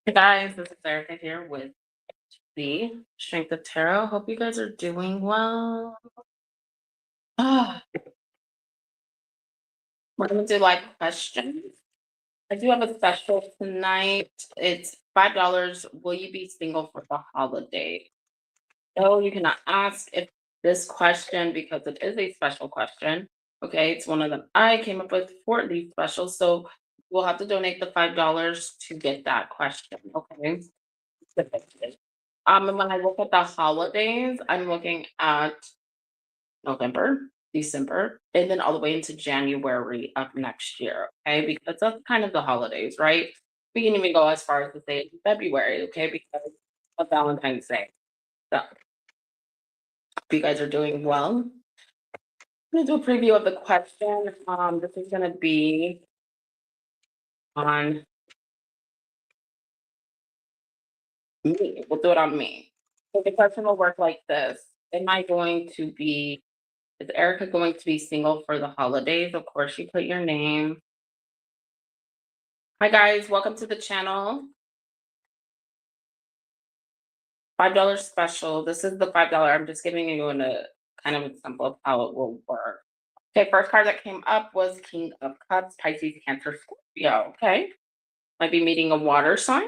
Hey guys, this is Erica here with the Strength of Tarot. Hope you guys are doing well. Ah, we're gonna do like questions. I do have a special tonight. It's $5. Will you be single for the holiday? So you cannot ask if this question because it is a special question. Okay, it's one of them I came up with for these specials. So we'll have to donate the $5 to get that question. Okay. And when I look at the holidays, I'm looking at November, December, and then all the way into January of next year. Okay, because that's kind of the holidays, right? We can even go as far as to say February, okay, because of Valentine's Day. So, hope you guys are doing well. I'm gonna do a preview of the question. This is gonna be on me. We'll do it on me. So the question will work like this: Am I going to be Is Erica going to be single for the holidays? Of course, you put your name. Hi, guys. Welcome to the channel. $5 special. This is the $5. I'm just giving you a kind of example of how it will work. Okay, first card that came up was King of Cups, Pisces, Cancer, Scorpio. Okay. Might be meeting a water sign.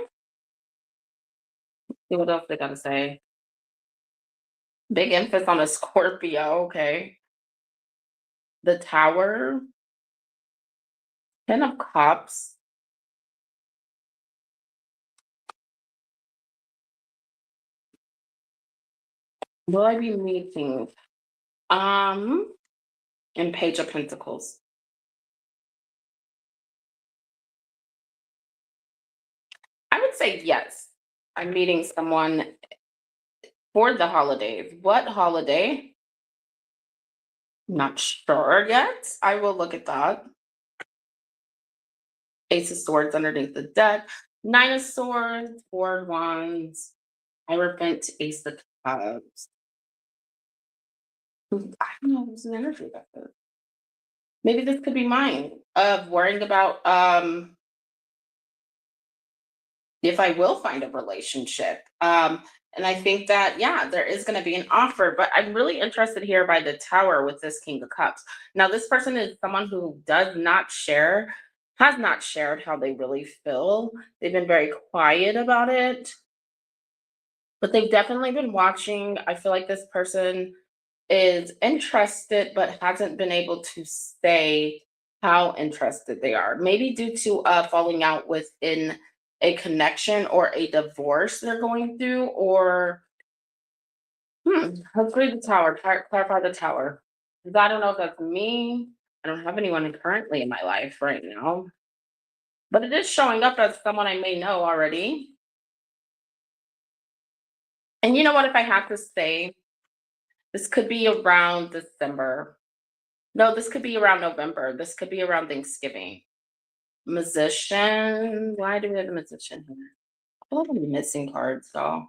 See what else they gotta say. Big emphasis on a Scorpio. Okay. The Tower, Ten of Cups. Will I be meeting? And Page of Pentacles. I would say yes. I'm meeting someone for the holidays. What holiday? Not sure yet. I will look at that. Ace of Swords underneath the deck. Nine of Swords, Four of Wands, Hierophant, Ace of Cups. I don't know who's an energy about this. Maybe this could be mine of worrying about if I will find a relationship. And I think that, yeah, there is going to be an offer, but I'm really interested here by the Tower with this King of Cups. Now, this person is someone who has not shared how they really feel. They've been very quiet about it, but they've definitely been watching. I feel like this person is interested, but hasn't been able to say how interested they are. Maybe due to falling out within a connection or a divorce they're going through, or let's read the Tower. Clarify the Tower. 'Cause I don't know if that's me. I don't have anyone currently in my life right now, but it is showing up as someone I may know already. And you know what? If I have to say, this could be around December. No, this could be around November. This could be around Thanksgiving. Musician. Why do we have a musician here? I feel like I'm missing cards, so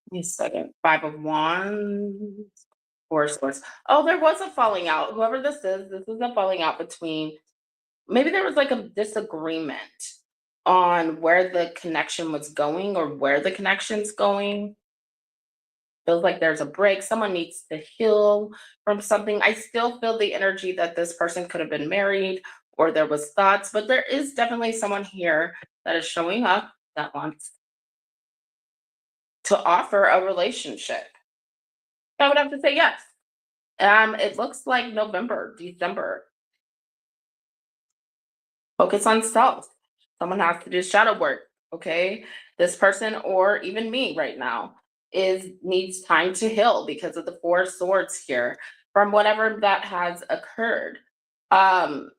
give me a second. Five of Wands. Four of Swords. Oh, there was a falling out. Whoever this is a falling out between. Maybe there was like a disagreement on where the connection was going or where the connection's going. Feels like there's a break. Someone needs to heal from something. I still feel the energy that this person could have been married or there was thoughts, but there is definitely someone here that is showing up that wants to offer a relationship. I would have to say yes. It looks like November, December. Focus on self. Someone has to do shadow work. Okay. This person or even me right now is needs time to heal because of the Four of Swords here from whatever that has occurred. Um,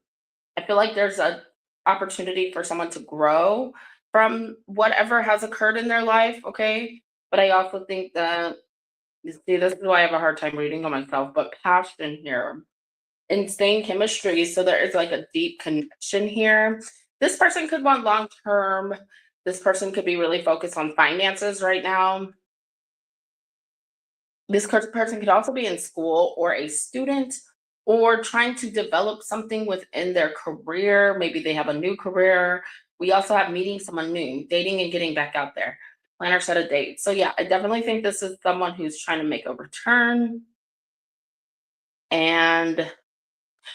I feel like there's a opportunity for someone to grow from whatever has occurred in their life. Okay. But I also think that you see, this is why I have a hard time reading on myself, but passion here, insane chemistry. So there is like a deep connection here. This person could want long term. This person could be really focused on finances right now. This person could also be in school or a student. or trying to develop something within their career. Maybe they have a new career. We also have meeting someone new, dating and getting back out there. Plan or set a date. So yeah, I definitely think this is someone who's trying to make a return. And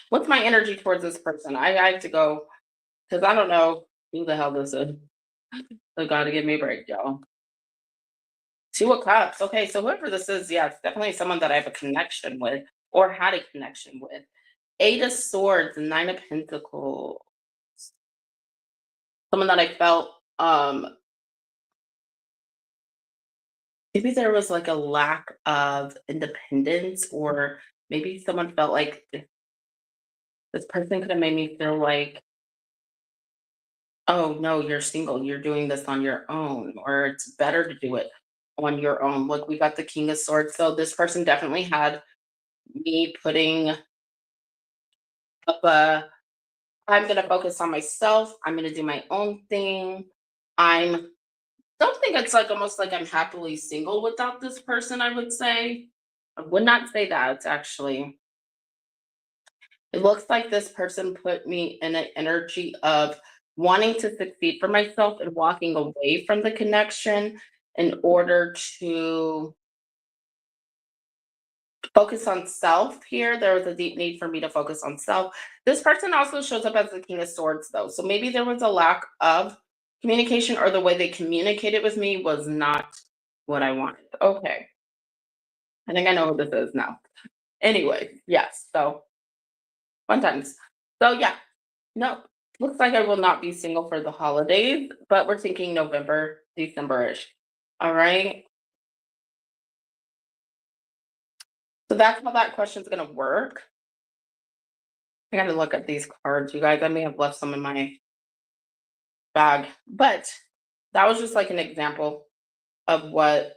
what's my energy towards this person? I have to go because I don't know who the hell this is. So gotta give me a break, y'all. Two of Cups. Okay, so whoever this is, yeah, it's definitely someone that I have a connection with or had a connection with. Eight of Swords, Nine of Pentacles. Someone that I felt maybe there was like a lack of independence, or maybe someone felt like this person could have made me feel like, oh no, you're single, you're doing this on your own, or it's better to do it on your own. Look, we got the King of Swords. So this person definitely had me putting up a I'm gonna focus on myself. I'm gonna do my own thing. I'm don't think it's like almost like I'm happily single without this person, I would say. I would not say that. It's actually, it looks like this person put me in an energy of wanting to succeed for myself and walking away from the connection in order to focus on self here. There was a deep need for me to focus on self. This person also shows up as the King of Swords, though. So maybe there was a lack of communication, or the way they communicated with me was not what I wanted. Okay. I think I know who this is now. Anyway, yes. So fun times. So yeah, no. Looks like I will not be single for the holidays, but we're thinking November, December-ish. All right. So that's how that question's gonna work. I gotta look at these cards, you guys. I may have left some in my bag, but that was just like an example of what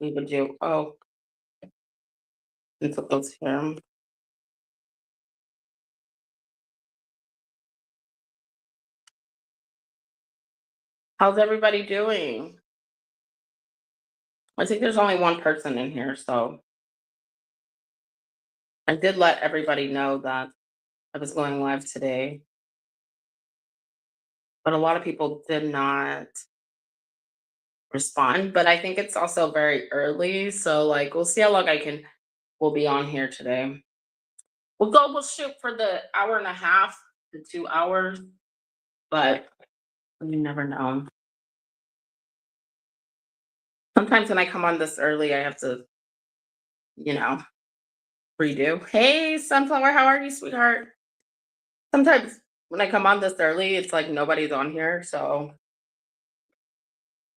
we would do. Oh, and put those here. How's everybody doing? I think there's only one person in here, so I did let everybody know that I was going live today, but a lot of people did not respond. But I think it's also very early, so like we'll see how long I can will be on here today. We'll shoot for the hour and a half to 2 hours, but you never know. Sometimes when I come on this early, I have to, you know, redo. Hey, Sunflower, how are you, sweetheart? Sometimes when I come on this early, it's like nobody's on here. So,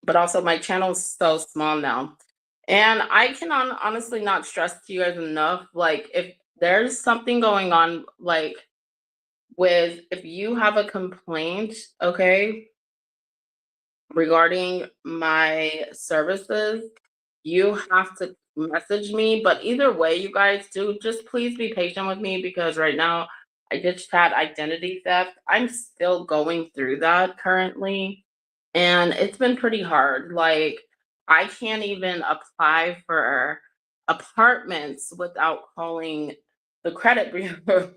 but also my channel's so small now. And I can honestly not stress to you guys enough. Like, if there's something going on, like with if you have a complaint, okay, regarding my services, you have to message me. But either way, you guys do just please be patient with me, because right now I just had identity theft. I'm still going through that currently. And it's been pretty hard. Like, I can't even apply for apartments without calling the credit bureau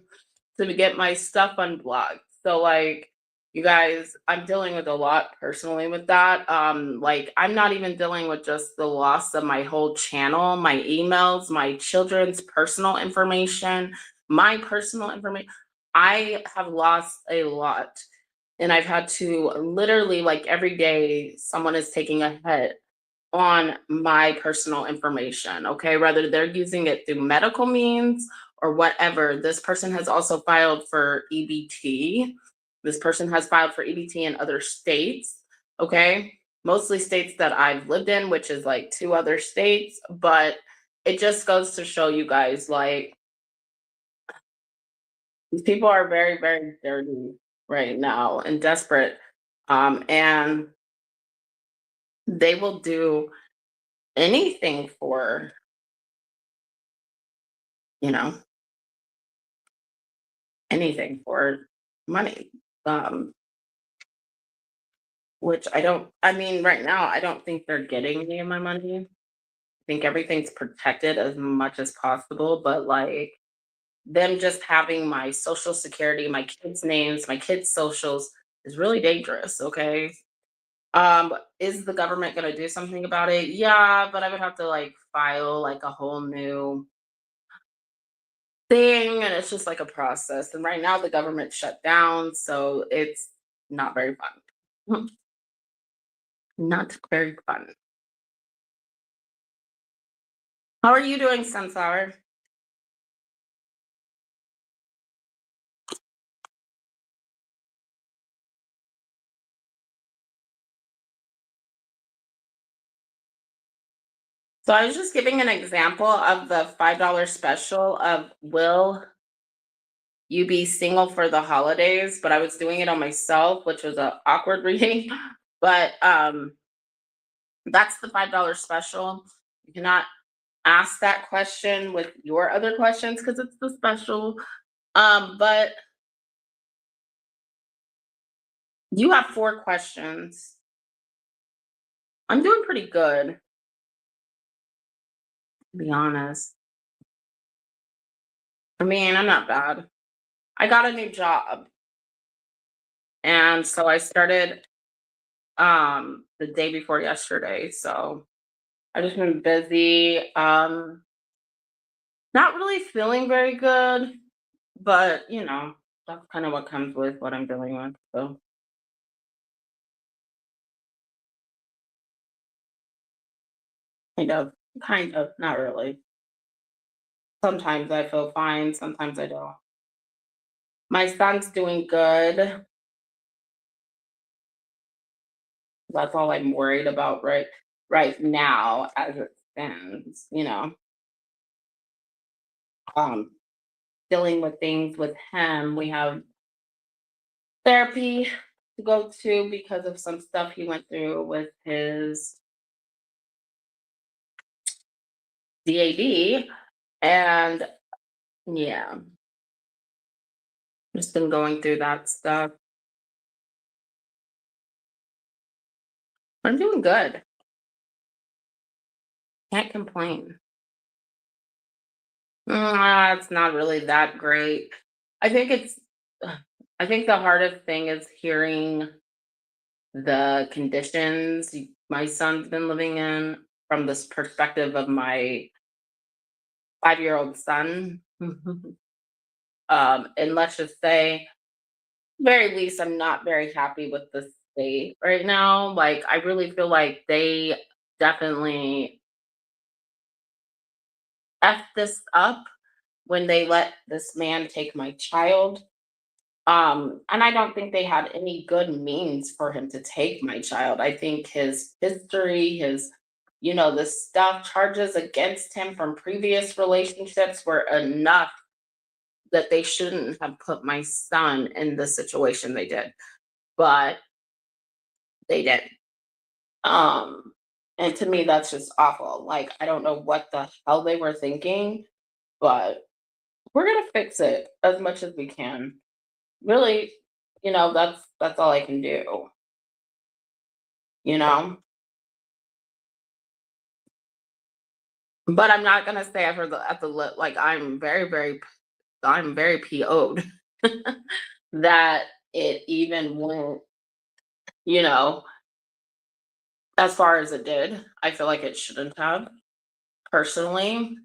to get my stuff unblocked. So like, you guys, I'm dealing with a lot personally with that. Like, I'm not even dealing with just the loss of my whole channel, my emails, my children's personal information, my personal information. I have lost a lot, and I've had to literally, like, every day someone is taking a hit on my personal information, okay? Whether they're using it through medical means or whatever. This person has also filed for EBT. This person has filed for EBT in other states, okay? Mostly states that I've lived in, which is like two other states, but it just goes to show you guys, like, these people are very, very dirty right now and desperate. And they will do anything for, you know, anything for money. Um, which I mean, right now, I don't think they're getting any of my money. I think everything's protected as much as possible, but like, them just having my social security, my kids' names, my kids' socials is really dangerous, okay? Is the government gonna do something about it? Yeah, but I would have to like file like a whole new thing, and it's just like a process. And right now the government shut down, so it's not very fun. Not very fun. How are you doing, Sunflower? So I was just giving an example of the $5 special of will you be single for the holidays, but I was doing it on myself, which was a awkward reading. But that's the $5 special. You cannot ask that question with your other questions because it's the special. But you have 4 questions. I'm doing pretty good, to be honest. I mean, I'm not bad. I got a new job, and so I started the day before yesterday. So I just been busy. Not really feeling very good, but that's kind of what comes with what I'm dealing with. So kind of, not really. Sometimes I feel fine, sometimes I don't. My son's doing good. That's all I'm worried about right now as it stands, Um, dealing with things with him. We have therapy to go to because of some stuff he went through with his DAD. And yeah, just been going through that stuff. I'm doing good. Can't complain. It's not really that great. I think it's I think the hardest thing is hearing the conditions my son's been living in from this perspective of my 5-year-old son. And let's just say, very least, I'm not very happy with the state right now. Like, I really feel like they definitely effed this up when they let this man take my child. And I don't think they had any good means for him to take my child. I think his history, the stuff, charges against him from previous relationships were enough that they shouldn't have put my son in the situation they did. But they did. Um, and to me, that's just awful. Like, I don't know what the hell they were thinking, but we're gonna fix it as much as we can. Really, that's all I can do. You know. But I'm not gonna say ever at the like I'm very PO'd that it even went, you know, as far as it did. I feel like it shouldn't have personally.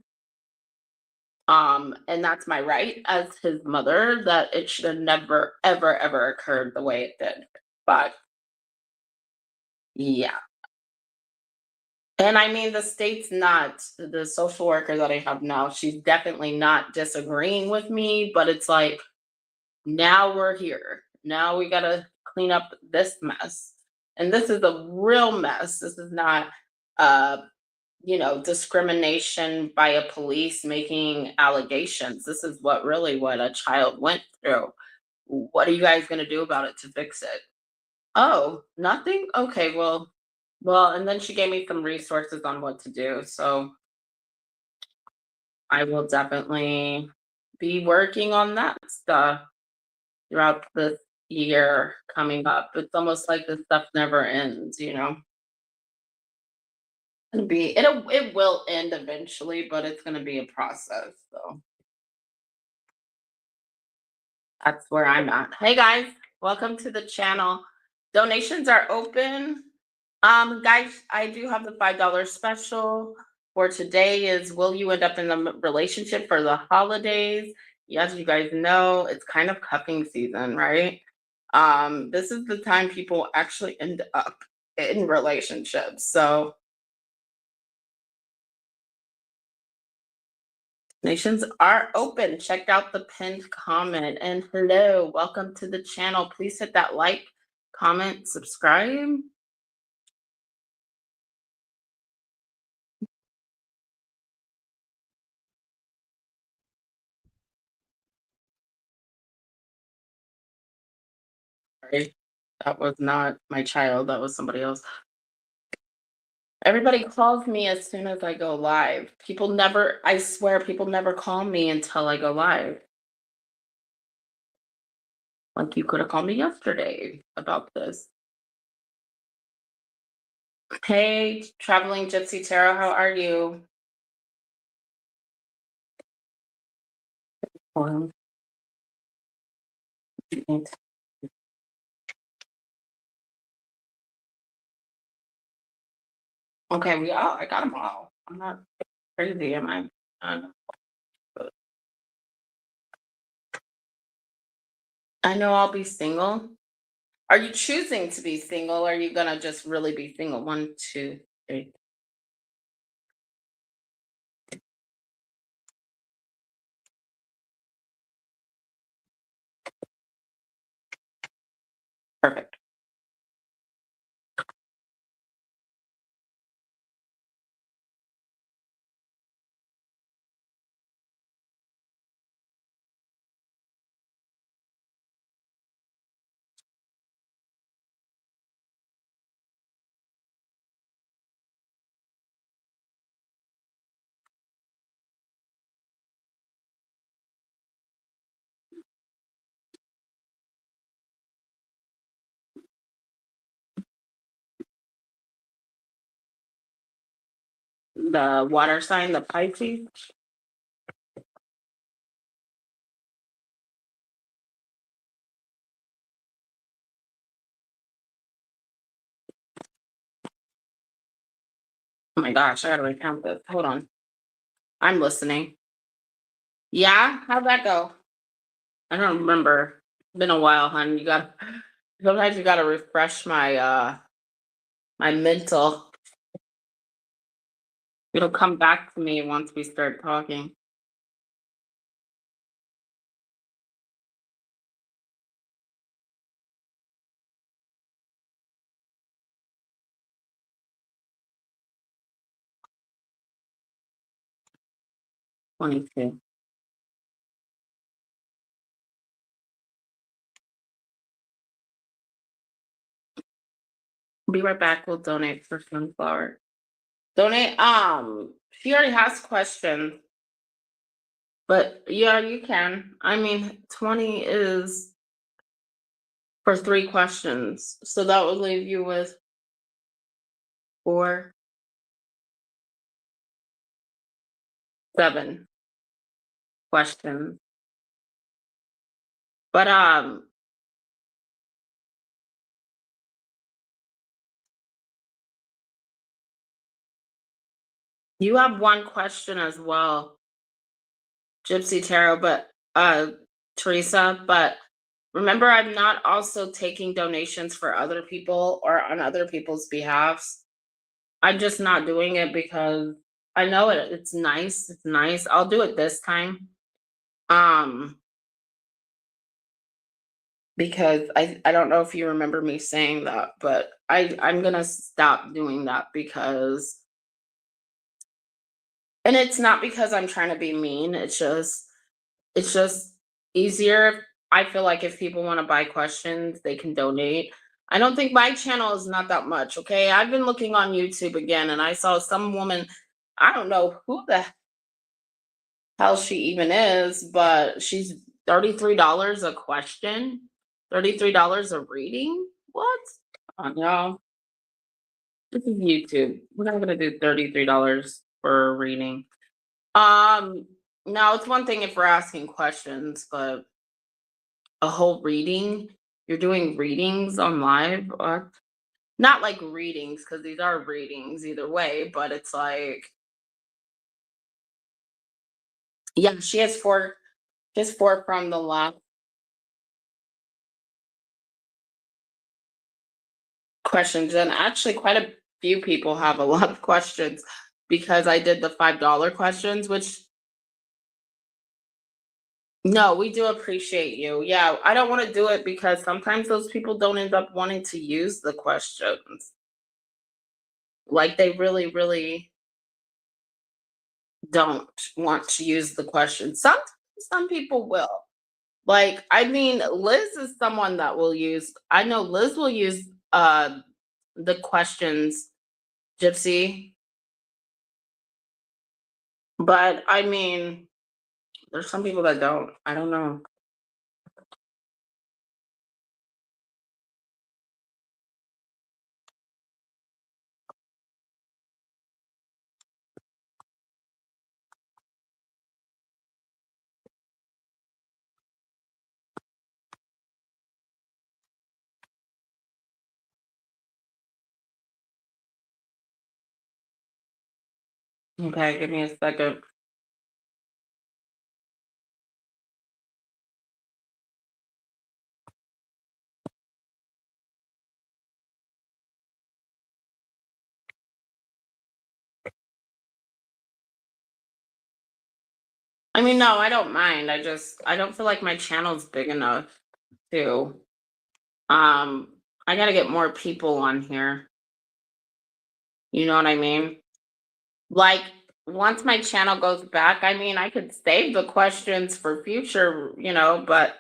And that's my right as his mother that it should have never, ever, ever occurred the way it did. But yeah. And I mean, the state's not the social worker that I have now. She's definitely not disagreeing with me, but it's like, now we're here. Now we got to clean up this mess. And this is a real mess. This is not, uh, discrimination by a police making allegations. This is what a child went through. What are you guys going to do about it to fix it? Oh, nothing? Okay, well, and then she gave me some resources on what to do. So I will definitely be working on that stuff throughout this year coming up. It's almost like this stuff never ends. It will end eventually, but it's gonna be a process. So That's where I'm at. Hey guys, welcome to the channel. Donations are open. Guys, I do have the $5 special for today is will you end up in a relationship for the holidays? Yes, you guys know it's kind of cuffing season, right? This is the time people actually end up in relationships. So nations are open. Check out the pinned comment. And hello, welcome to the channel. Please hit that like, comment, subscribe. Sorry, that was not my child. That was somebody else. Everybody calls me as soon as I go live. People never, I swear, people never call me until I go live. Like you could have called me yesterday about this. Hey, traveling gypsy tarot, how are you? Hold on. Okay, I got them all. I'm not crazy, am I? Uh, I know I'll be single. Are you choosing to be single? Or are you gonna just really be single? One, two, three. Perfect. The water sign, the Pisces. Oh my gosh, I gotta recount this. Hold on. I'm listening. Yeah, how'd that go? I don't remember. Been a while, hon. You got sometimes you gotta refresh my mental. It'll come back to me once we start talking. '22. Be right back. We'll donate for sunflower. Donate. She already has questions, but yeah, you can. I mean, 20 is for 3 questions, so that would leave you with 4, 7 questions. But you have one question as well, Gypsy Tarot, but Teresa, but remember I'm not also taking donations for other people or on other people's behalfs. I'm just not doing it because I know it's nice. It's nice. I'll do it this time. Um because I don't know if you remember me saying that, but I'm going to stop doing that because and it's not because I'm trying to be mean. It's just easier. I feel like if people want to buy questions, they can donate. I don't think my channel is not that much. Okay. I've been looking on YouTube again and I saw some woman, I don't know who the hell she even is, but she's $33 a question, $33 a reading. What? Come on, y'all. This is YouTube. We're not going to do $33 for a reading. Um, Now it's one thing if we're asking questions, but a whole reading. You're doing readings on live, or not like readings because these are readings either way, but it's like, yeah, she has four, just four from the last questions, and actually quite a few people have a lot of questions because I did the $5 questions, which no, we do appreciate you. Yeah, I don't want to do it because sometimes those people don't end up wanting to use the questions. Like they really, really don't want to use the questions. Some people will. Like, I mean, Liz is someone that will use, I know Liz will use the questions, Gypsy, but I mean, there's some people that don't. I don't know. Okay, give me a second. I mean, no, I don't mind. I don't feel like my channel's big enough to I gotta get more people on here. You know what I mean? Like once my channel goes back, I mean, I could save the questions for future, but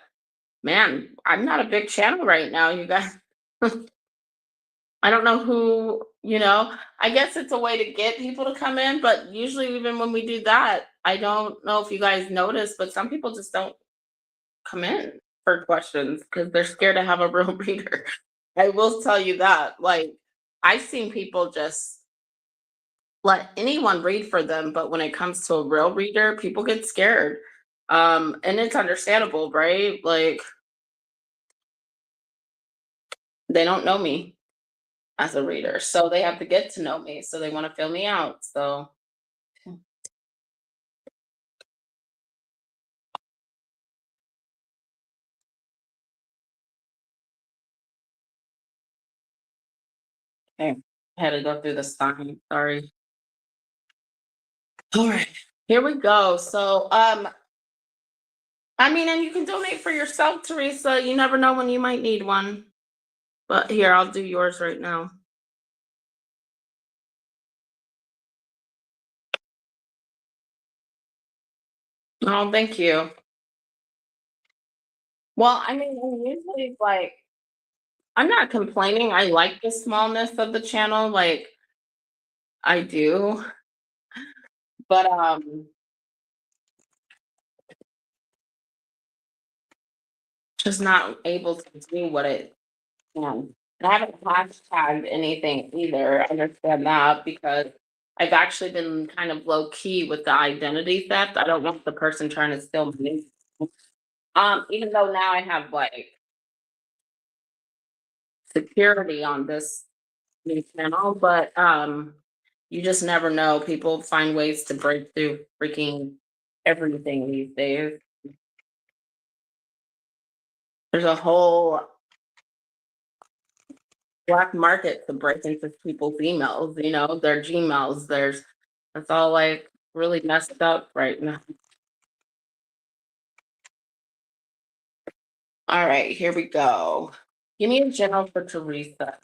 man, I'm not a big channel right now, you guys. I don't know who, I guess it's a way to get people to come in, but usually even when we do that, I don't know if you guys notice, but some people just don't come in for questions because they're scared to have a real reader. I will tell you that. Like, I've seen people just let anyone read for them, but when it comes to a real reader, people get scared. And it's understandable, right? Like, they don't know me as a reader, so they have to get to know me. So they want to fill me out. So, okay, I had to go through the sign. Sorry. All right, here we go. So, I mean, and you can donate for yourself, Teresa. You never know when you might need one. But here, I'll do yours right now. Oh, thank you. Well, I mean, usually, like, I'm not complaining. I like the smallness of the channel, like, I do, but, just not able to do what it can. And I haven't hashtagged anything either, I understand that, because I've actually been kind of low key with the identity theft. I don't want the person trying to steal money. Even though now I have, like, security on this new channel, but, you just never know. People find ways to break through freaking everything these days. There's a whole black market to break into people's emails, their Gmails. That's all like really messed up right now. All right, here we go. Give me a general for Teresa.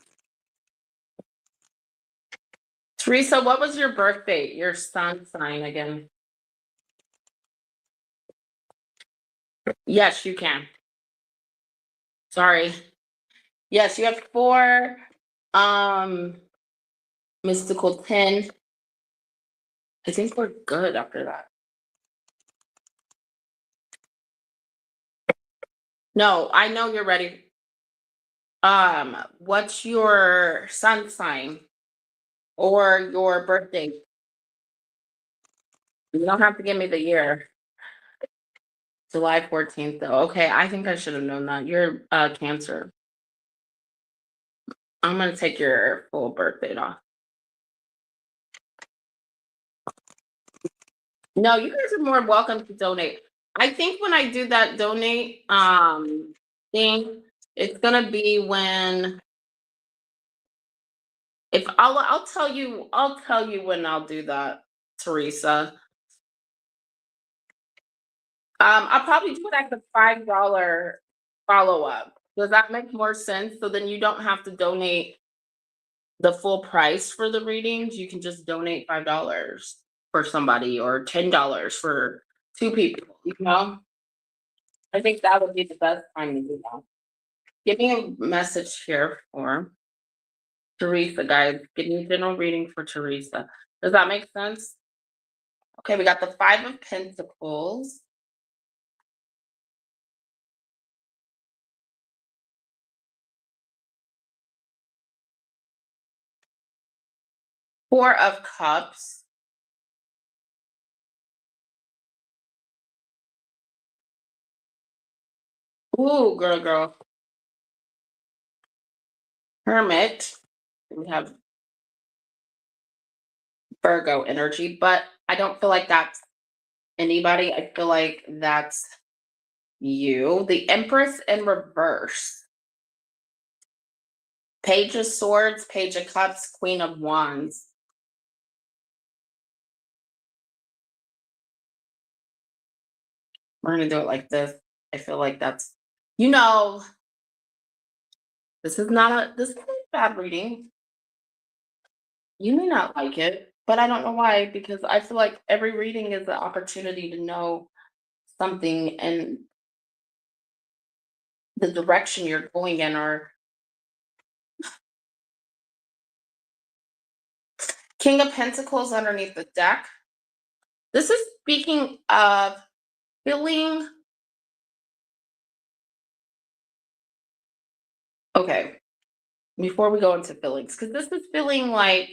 Teresa, what was your birth date? Your sun sign again? Yes, you can. Sorry. Yes, you have four. Um, Mystical 10. I think we're good after that. No, I know you're ready. What's your sun sign or your birthday? You don't have to give me the year. July 14th, though. Okay, I think I should have known that. You're Cancer. I'm gonna take your full birth date off. No, you guys are more welcome to donate. I think when I do that donate thing, it's gonna be when if I'll tell you when I'll do that, Teresa. I'll probably do it at the $5 follow-up. Does that make more sense? So then you don't have to donate the full price for the readings. You can just donate $5 for somebody or $10 for two people, you know? I think that would be the best time to do that. Give me a message here for Teresa, guys. Give me a general reading for Teresa. Does that make sense? Okay, we got the Five of Pentacles. Four of Cups. Ooh, girl. Hermit. We have Virgo energy, but I don't feel like that's anybody. I feel like that's you. The Empress in reverse. Page of Swords, Page of Cups, Queen of Wands. We're gonna do it like this. I feel like that's, you know, this is not a bad reading. You may not like it, but I don't know why, because I feel like every reading is an opportunity to know something and the direction you're going in, or King of Pentacles underneath the deck. This is speaking of feeling. Okay, before we go into feelings, because this is feeling like,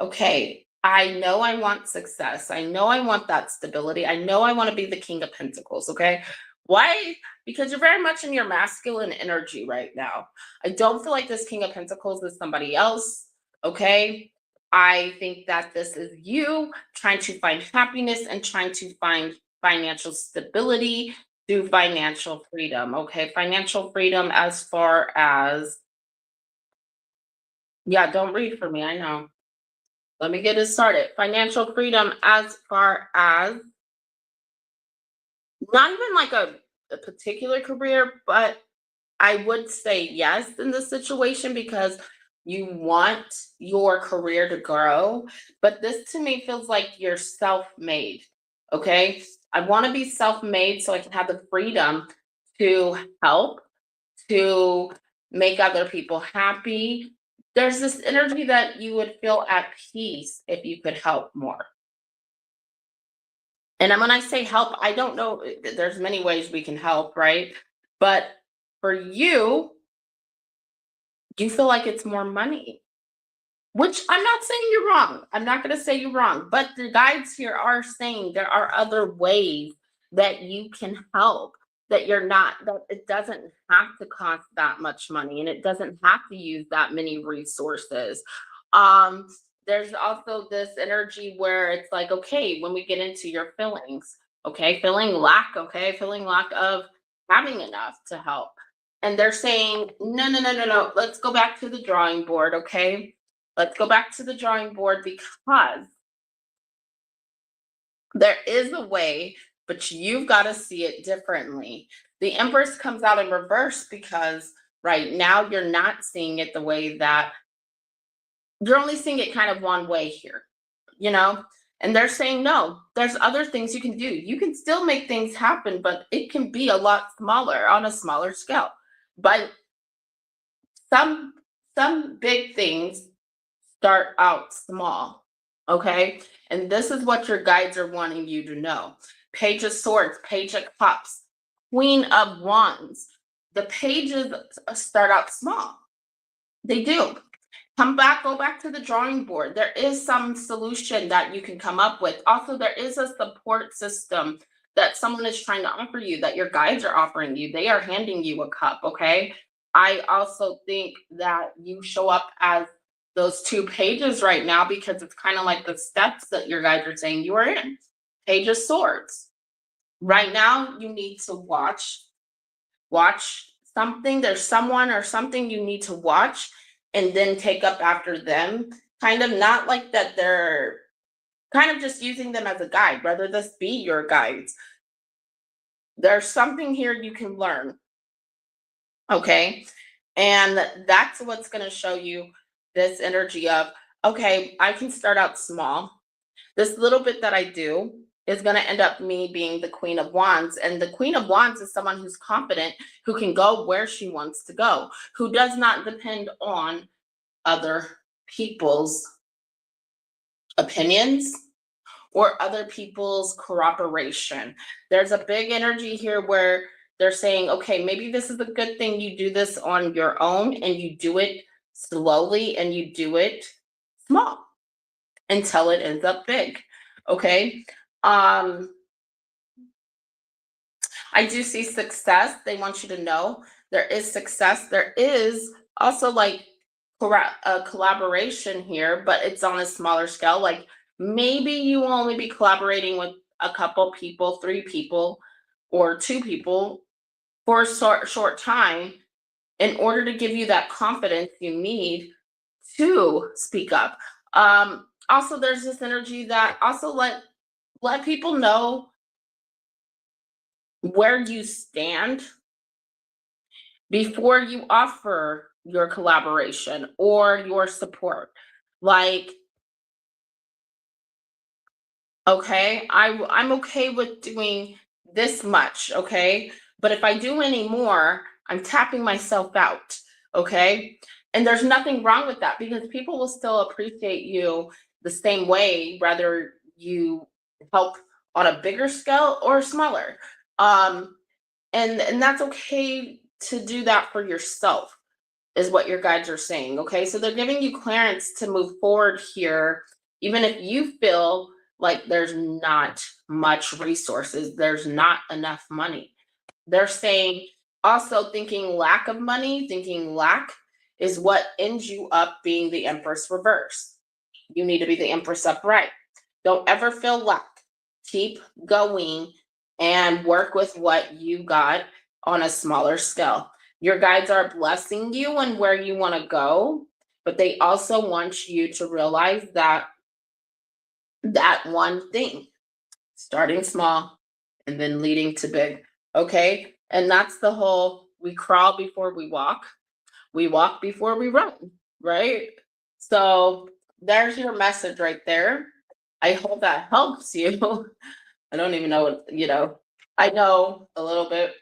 okay, I know I want success. I know I want that stability. I know I want to be the King of Pentacles. Okay. Why? Because you're very much in your masculine energy right now. I don't feel like this King of Pentacles is somebody else. Okay. I think that this is you trying to find happiness and trying to find financial stability through financial freedom. Okay. Financial freedom as far as, yeah, don't read for me. I know. Let me get it started. Financial freedom as far as not even like a particular career, but I would say yes in this situation because you want your career to grow. But this to me feels like you're self made. Okay. I want to be self made so I can have the freedom to help, to make other people happy. There's this energy that you would feel at peace if you could help more. And then when I say help, I don't know, there's many ways we can help, right? But for you, you feel like it's more money, which I'm not saying you're wrong. I'm not going to say you're wrong, but the guides here are saying there are other ways that you can help, that you're not, that it doesn't have to cost that much money and it doesn't have to use that many resources. Um, there's also this energy where it's like, okay, when we get into your feelings, okay, feeling lack of having enough to help. And they're saying, no, let's go back to the drawing board, okay? Let's go back to the drawing board because there is a way, but you've got to see it differently. The Empress comes out in reverse because right now you're not seeing it the way that you're only seeing it kind of one way here, you know? And they're saying, no, there's other things you can do. You can still make things happen, but it can be a lot smaller on a smaller scale. But some some big things start out small, okay? And this is what your guides are wanting you to know. Page of Swords, Page of Cups, Queen of Wands. The pages start out small. They do. Go back to the drawing board. There is some solution that you can come up with. Also, there is a support system that someone is trying to offer you, that your guides are offering you. They are handing you a cup, okay? I also think that you show up as those 2 pages right now because it's kind of like the steps that your guides are saying you are in. Page of Swords. Right now, you need to watch something. There's someone or something you need to watch and then take up after them. Kind of not like that they're kind of just using them as a guide, rather this be your guides. There's something here you can learn. Okay. And that's what's going to show you this energy of, okay, I can start out small. This little bit that I do is going to end up me being the Queen of Wands. And the Queen of Wands is someone who's confident, who can go where she wants to go, who does not depend on other people's opinions or other people's cooperation. There's a big energy here where they're saying, okay, maybe this is a good thing you do this on your own and you do it slowly and you do it small until it ends up big. Okay. I do see success. They want you to know there is success. There is also like a collaboration here, but it's on a smaller scale. Like maybe you will only be collaborating with a couple people, 3 people, or 2 people for a short time in order to give you that confidence you need to speak up. Also, there's this energy that also let people know where you stand before you offer your collaboration or your support. Like, okay, I'm okay with doing this much, okay? But if I do any more, I'm tapping myself out, okay? And there's nothing wrong with that because people will still appreciate you the same way, whether you help on a bigger scale or smaller. Um, and that's okay to do that for yourself, is what your guides are saying. Okay, so they're giving you clearance to move forward here, even if you feel like there's not much resources, there's not enough money. They're saying also thinking lack of money, thinking lack is what ends you up being the Empress reverse. You need to be the Empress upright. Don't ever feel lack. Keep going and work with what you got on a smaller scale. Your guides are blessing you and where you want to go, but they also want you to realize that one thing, starting small and then leading to big. Okay. And that's the whole we crawl before we walk before we run, right? So there's your message right there. I hope that helps you. I don't even know what, I know a little bit,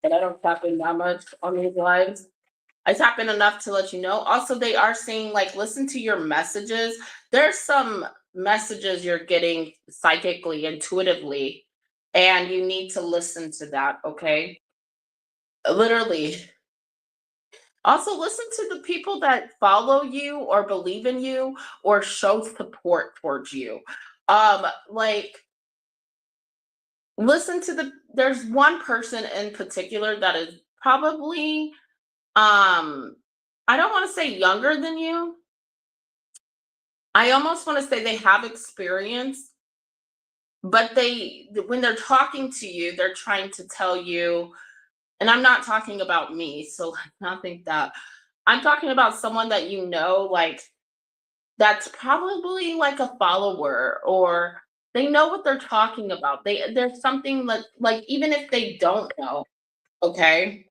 but I don't tap in that much on these lives. I tap in enough to let you know. Also, they are saying, like, listen to your messages. There's some messages you're getting psychically, intuitively, and you need to listen to that, okay? Literally. Also, listen to the people that follow you or believe in you or show support towards you. Like, listen to there's one person in particular that is probably, I don't want to say younger than you. I almost want to say they have experience, but when they're talking to you, they're trying to tell you, and I'm not talking about me, so let's not think that. I'm talking about someone that you know, like that's probably like a follower, or they know what they're talking about. There's something that, like, even if they don't know, okay?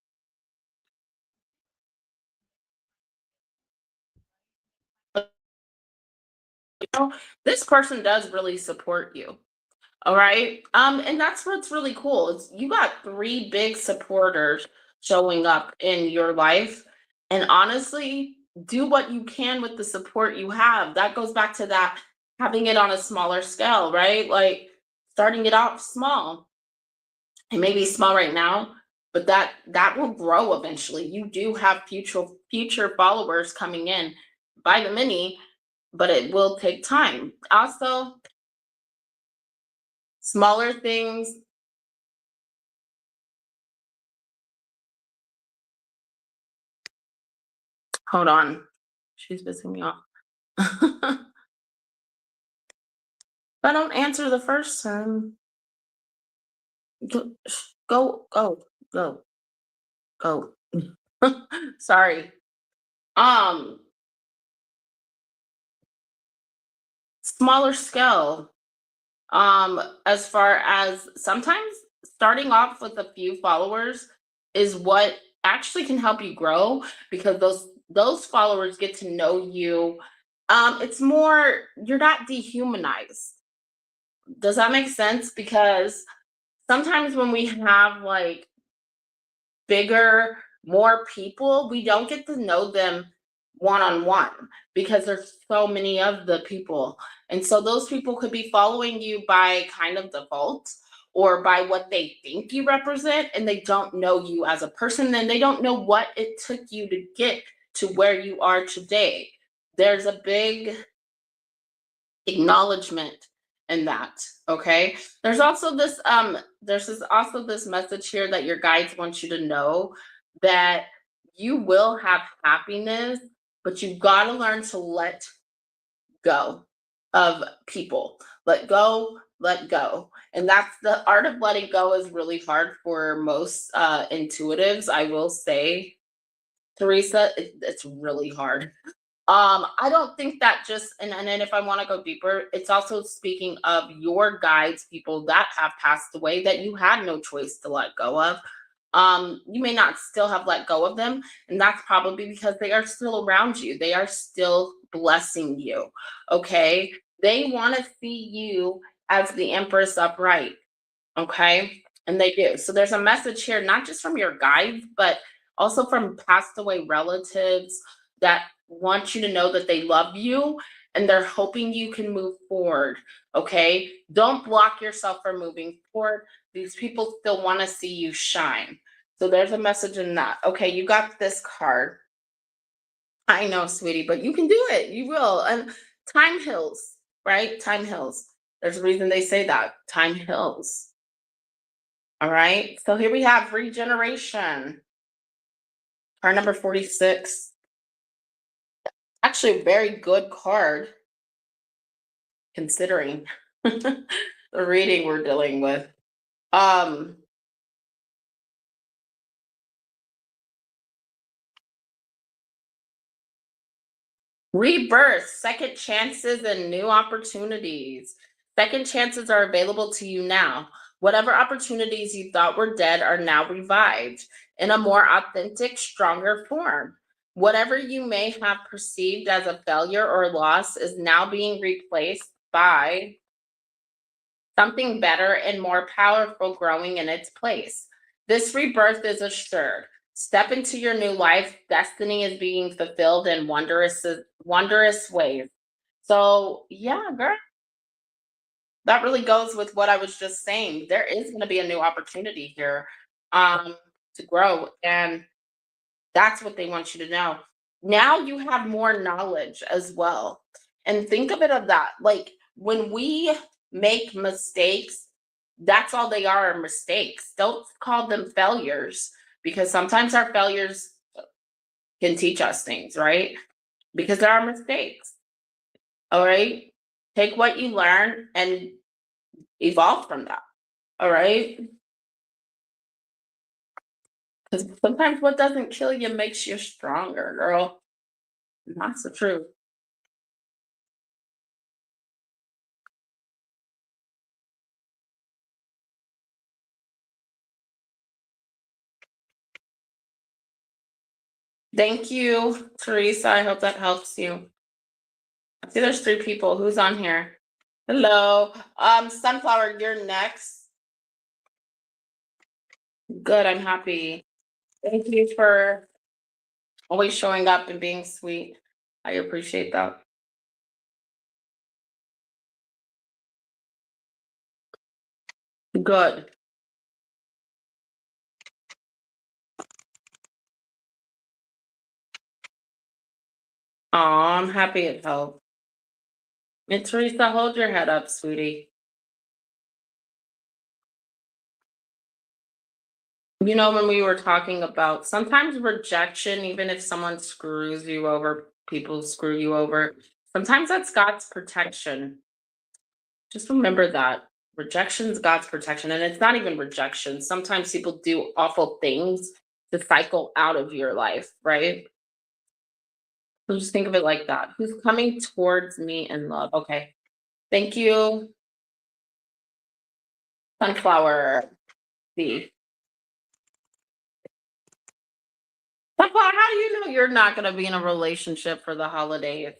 You know, this person does really support you. All right. And that's what's really cool. It's you got 3 big supporters showing up in your life. And honestly, do what you can with the support you have. That goes back to that having it on a smaller scale, right? Like starting it off small. It may be small right now, but that will grow eventually. You do have future followers coming in by the many, but it will take time. Also, smaller things Hold on. She's pissing me off. If I don't answer the first time, go, go, go, go. Sorry. Um, Smaller scale. As far as sometimes starting off with a few followers is what actually can help you grow because those followers get to know you. It's more you're not dehumanized. Does that make sense? Because sometimes when we have like bigger, more people, we don't get to know them one on one because there's so many of the people. And so those people could be following you by kind of default or by what they think you represent, and they don't know you as a person, and they don't know what it took you to get to where you are today. There's a big acknowledgement in that. Okay, there's also this message here that your guides want you to know that you will have happiness, but you've got to learn to let go of people. Let go. And that's the art of letting go is really hard for most intuitives, I will say, Teresa. It's really hard. I don't think that just and then if I want to go deeper, it's also speaking of your guides, people that have passed away that you had no choice to let go of. You may not still have let go of them, and that's probably because they are still around you. They are still blessing you. Okay. They want to see you as the Empress upright. Okay. And they do. So there's a message here, not just from your guides, but also from passed away relatives that want you to know that they love you and they're hoping you can move forward. Okay. Don't block yourself from moving forward. These people still want to see you shine. So there's a message in that. Okay. You got this card. I know, sweetie, but you can do it. You will. And time heals, right? Time heals. There's a reason they say that. Time heals. All right. So here we have regeneration. Card number 46. Actually, a very good card considering the reading we're dealing with. Um, Rebirth, second chances, and new opportunities. Second chances are available to you now. Whatever opportunities you thought were dead are now revived in a more authentic, stronger form. Whatever you may have perceived as a failure or loss is now being replaced by something better and more powerful growing in its place. This rebirth is assured. Step into your new life. Destiny is being fulfilled in wondrous ways. So, yeah, girl, that really goes with what I was just saying. There is going to be a new opportunity here um, to grow. And that's what they want you to know. Now you have more knowledge as well. And think of it of that. Like when we make mistakes, that's all they are mistakes. Don't call them failures because sometimes our failures can teach us things, right? Because there are mistakes. All right. Take what you learn and evolve from that. All right. Because sometimes what doesn't kill you makes you stronger, girl. And that's the truth. Thank you, Teresa. I hope that helps you. I see there's three people. Who's on here? Hello. Sunflower, you're next. Good, I'm happy. Thank you for always showing up and being sweet. I appreciate that. Good. Oh, I'm happy it helped. And Teresa, hold your head up, sweetie. You know, when we were talking about sometimes rejection, even if someone screws you over, people screw you over, sometimes that's God's protection. Just remember that. Rejection's God's protection. And it's not even rejection. Sometimes people do awful things to cycle out of your life, right? So just think of it like that. Who's coming towards me in love? Okay. Thank you. Sunflower. See. Sunflower, how do you know you're not going to be in a relationship for the holidays?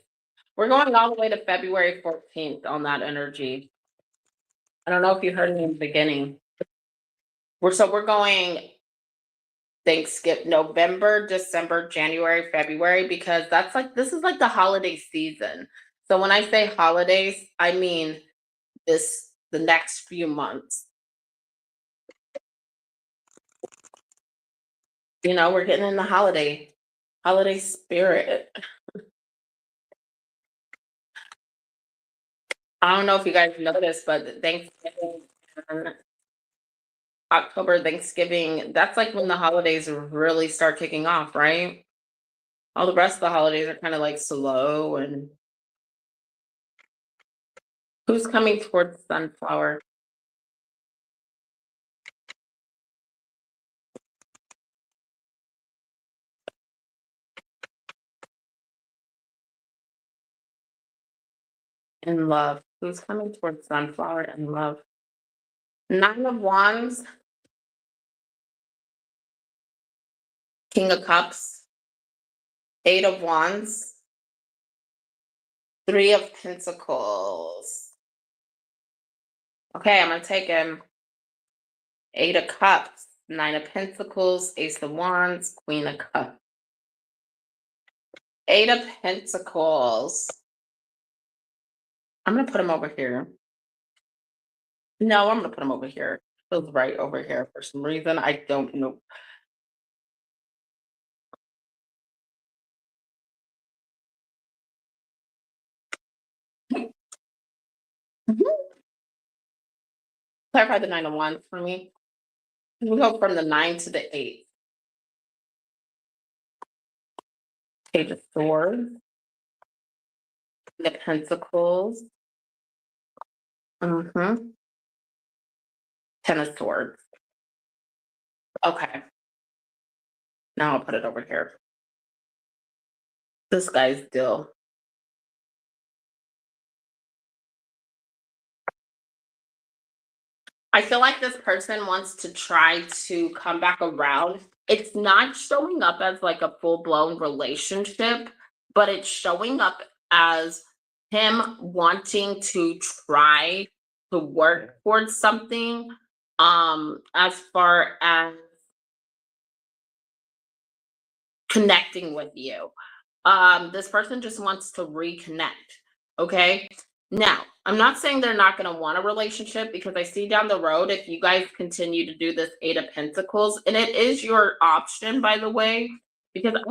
We're going all the way to February 14th on that energy. I don't know if you heard me in the beginning. We're going Thanksgiving, November, December, January, February, because that's like this is like the holiday season. So when I say holidays, I mean the next few months. You know, we're getting in the holiday spirit. I don't know if you guys know this, but Thanksgiving and October, Thanksgiving, that's like when the holidays really start kicking off, right? All the rest of the holidays are kind of like slow and who's coming towards sunflower in love? Who's coming towards sunflower in love? Nine of Wands, King of Cups, Eight of Wands, Three of Pentacles. Okay, I'm gonna take him. Eight of Cups, Nine of Pentacles, Ace of Wands, Queen of Cups. Eight of Pentacles. I'm gonna put him over here. No, I'm gonna put him over here. Feels right over here for some reason. I don't know. Clarify the Nine of Wands for me. We go from the 9 to the 8. Page of Swords, the Pentacles, mm-hmm. Ten of Swords. Okay, now I'll put it over here. This guy's deal. I feel like this person wants to try to come back around. It's not showing up as like a full blown relationship, but it's showing up as him wanting to try to work towards something as far as connecting with you. This person just wants to reconnect. Okay. Now, I'm not saying they're not going to want a relationship because I see down the road if you guys continue to do this Eight of Pentacles, and it is your option, by the way, because I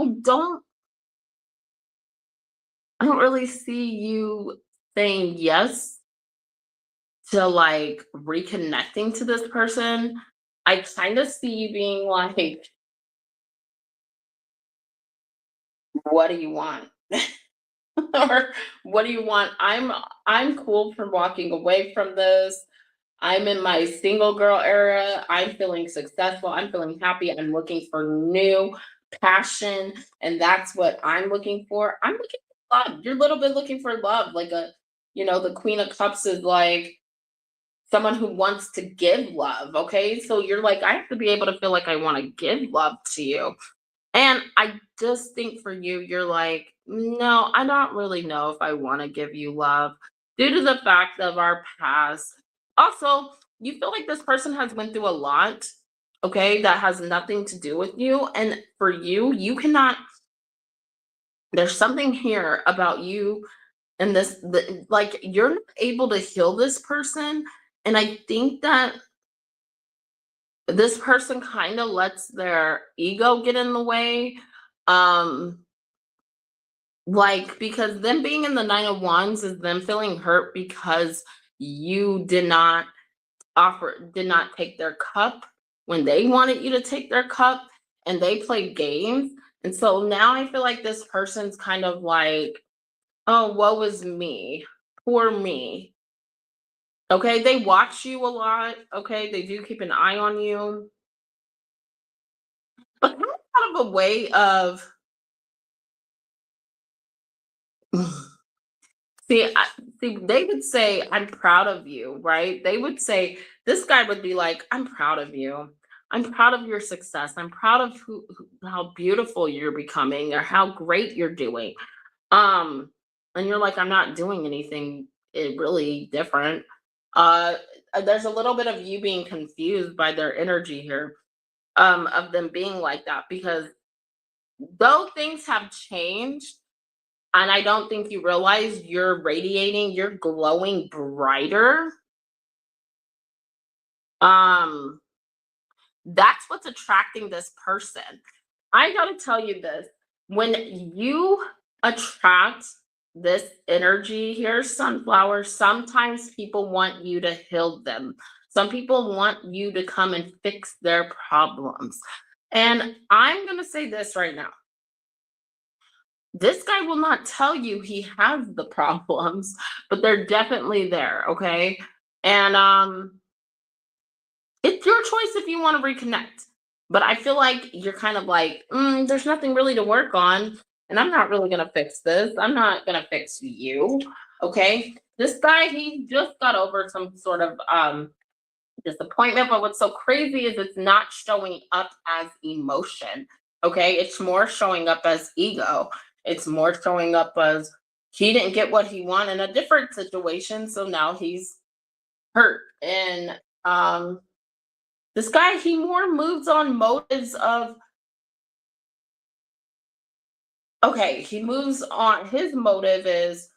don't really see you saying yes to like reconnecting to this person. I kind of see you being like, what do you want? Or what do you want? I'm cool for walking away from this. I'm in my single girl era. I'm feeling successful. I'm feeling happy. I'm looking for new passion. And that's what I'm looking for. I'm looking for love. You're a little bit looking for love. Like the Queen of Cups is like someone who wants to give love. Okay. So you're like, I have to be able to feel like I want to give love to you. And I just think for you, you're like, no, I don't really know if I want to give you love due to the fact of our past. Also, you feel like this person has went through a lot, okay, that has nothing to do with you. And for you, you cannot, there's something here about you and like you're not able to heal this person. And I think that this person kind of lets their ego get in the way. Um, Like, because them being in the Nine of Wands is them feeling hurt because you did not take their cup when they wanted you to take their cup and they played games. And so now I feel like this person's kind of like, oh, woe is me, poor me. Okay, they watch you a lot. Okay, they do keep an eye on you, but kind of out of a way of see, see, they would say, "I'm proud of you," right? They would say, this guy would be like, "I'm proud of you. I'm proud of your success. I'm proud of how beautiful you're becoming or how great you're doing." Um, and you're like, "I'm not doing anything really different." Uh, there's a little bit of you being confused by their energy here, of them being like that because though things have changed, and I don't think you realize you're radiating, you're glowing brighter. Um, that's what's attracting this person. I gotta tell you this, when you attract this energy here, sunflower, sometimes people want you to heal them. Some people want you to come and fix their problems. And I'm gonna say this right now. This guy will not tell you he has the problems, but they're definitely there, okay? And it's your choice if you want to reconnect. But I feel like you're kind of like, there's nothing really to work on, and I'm not really gonna fix this. I'm not gonna fix you, okay? This guy, he just got over some sort of disappointment, but what's so crazy is it's not showing up as emotion. Okay, it's more showing up as ego. It's more showing up as he didn't get what he wanted in a different situation, so now he's hurt. And this guy, he more moves on motives of, okay, he moves on, his motive is,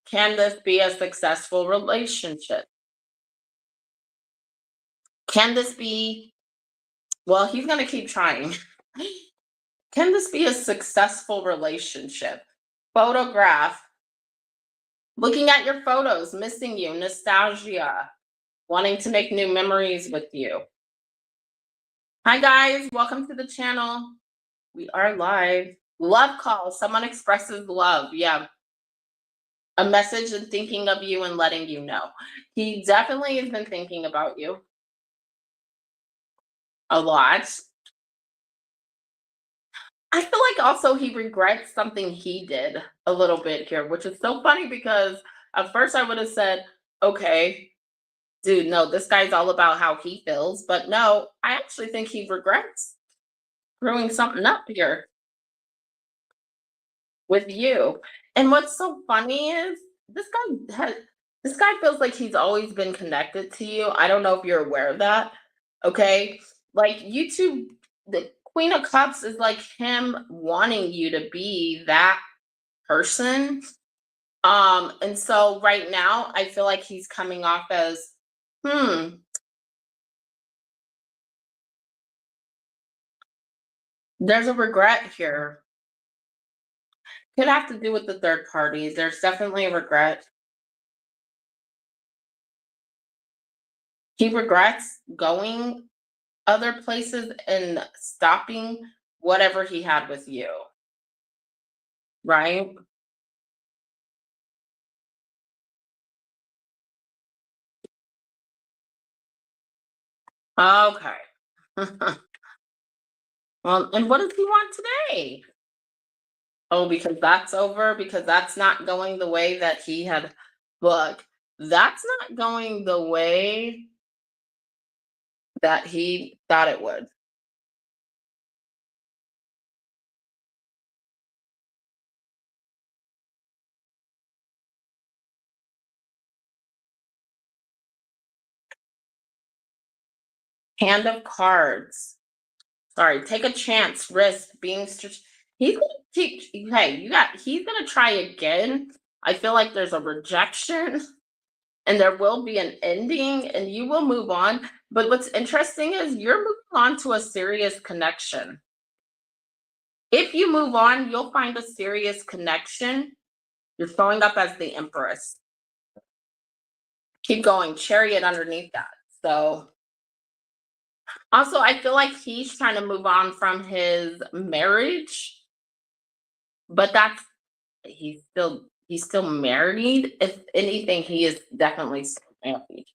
can this be a successful relationship? Can this be, well, he's gonna keep trying. Can this be a successful relationship? Photograph, looking at your photos, missing you, nostalgia, wanting to make new memories with you. Hi, guys. Welcome to the channel. We are live. Love call. Someone expresses love. Yeah. A message and thinking of you and letting you know. He definitely has been thinking about you a lot. I feel like also he regrets something he did a little bit here, which is so funny because at first I would have said, okay, dude, no, this guy's all about how he feels. But no, I actually think he regrets screwing something up here with you. And what's so funny is this guy feels like he's always been connected to you. I don't know if you're aware of that. Okay. Like you two, the Queen of Cups is like him wanting you to be that person. And so right now I feel like he's coming off as, hmm, there's a regret here. Could have to do with the third party. There's definitely a regret. He regrets going other places and stopping whatever he had with you, right? Okay. Well, and what does he want today? Oh, because that's over, because that's not going the way that he had. Look, that's not going the way that he thought it would. Hand of cards. Sorry, take a chance, risk being he's gonna keep, hey, he's gonna try again. I feel like there's a rejection and there will be an ending and you will move on. But what's interesting is you're moving on to a serious connection. If you move on, you'll find a serious connection. You're showing up as the Empress. Keep going, chariot underneath that. So Also, I feel like he's trying to move on from his marriage, but that's he's still married. If anything, he is definitely still married.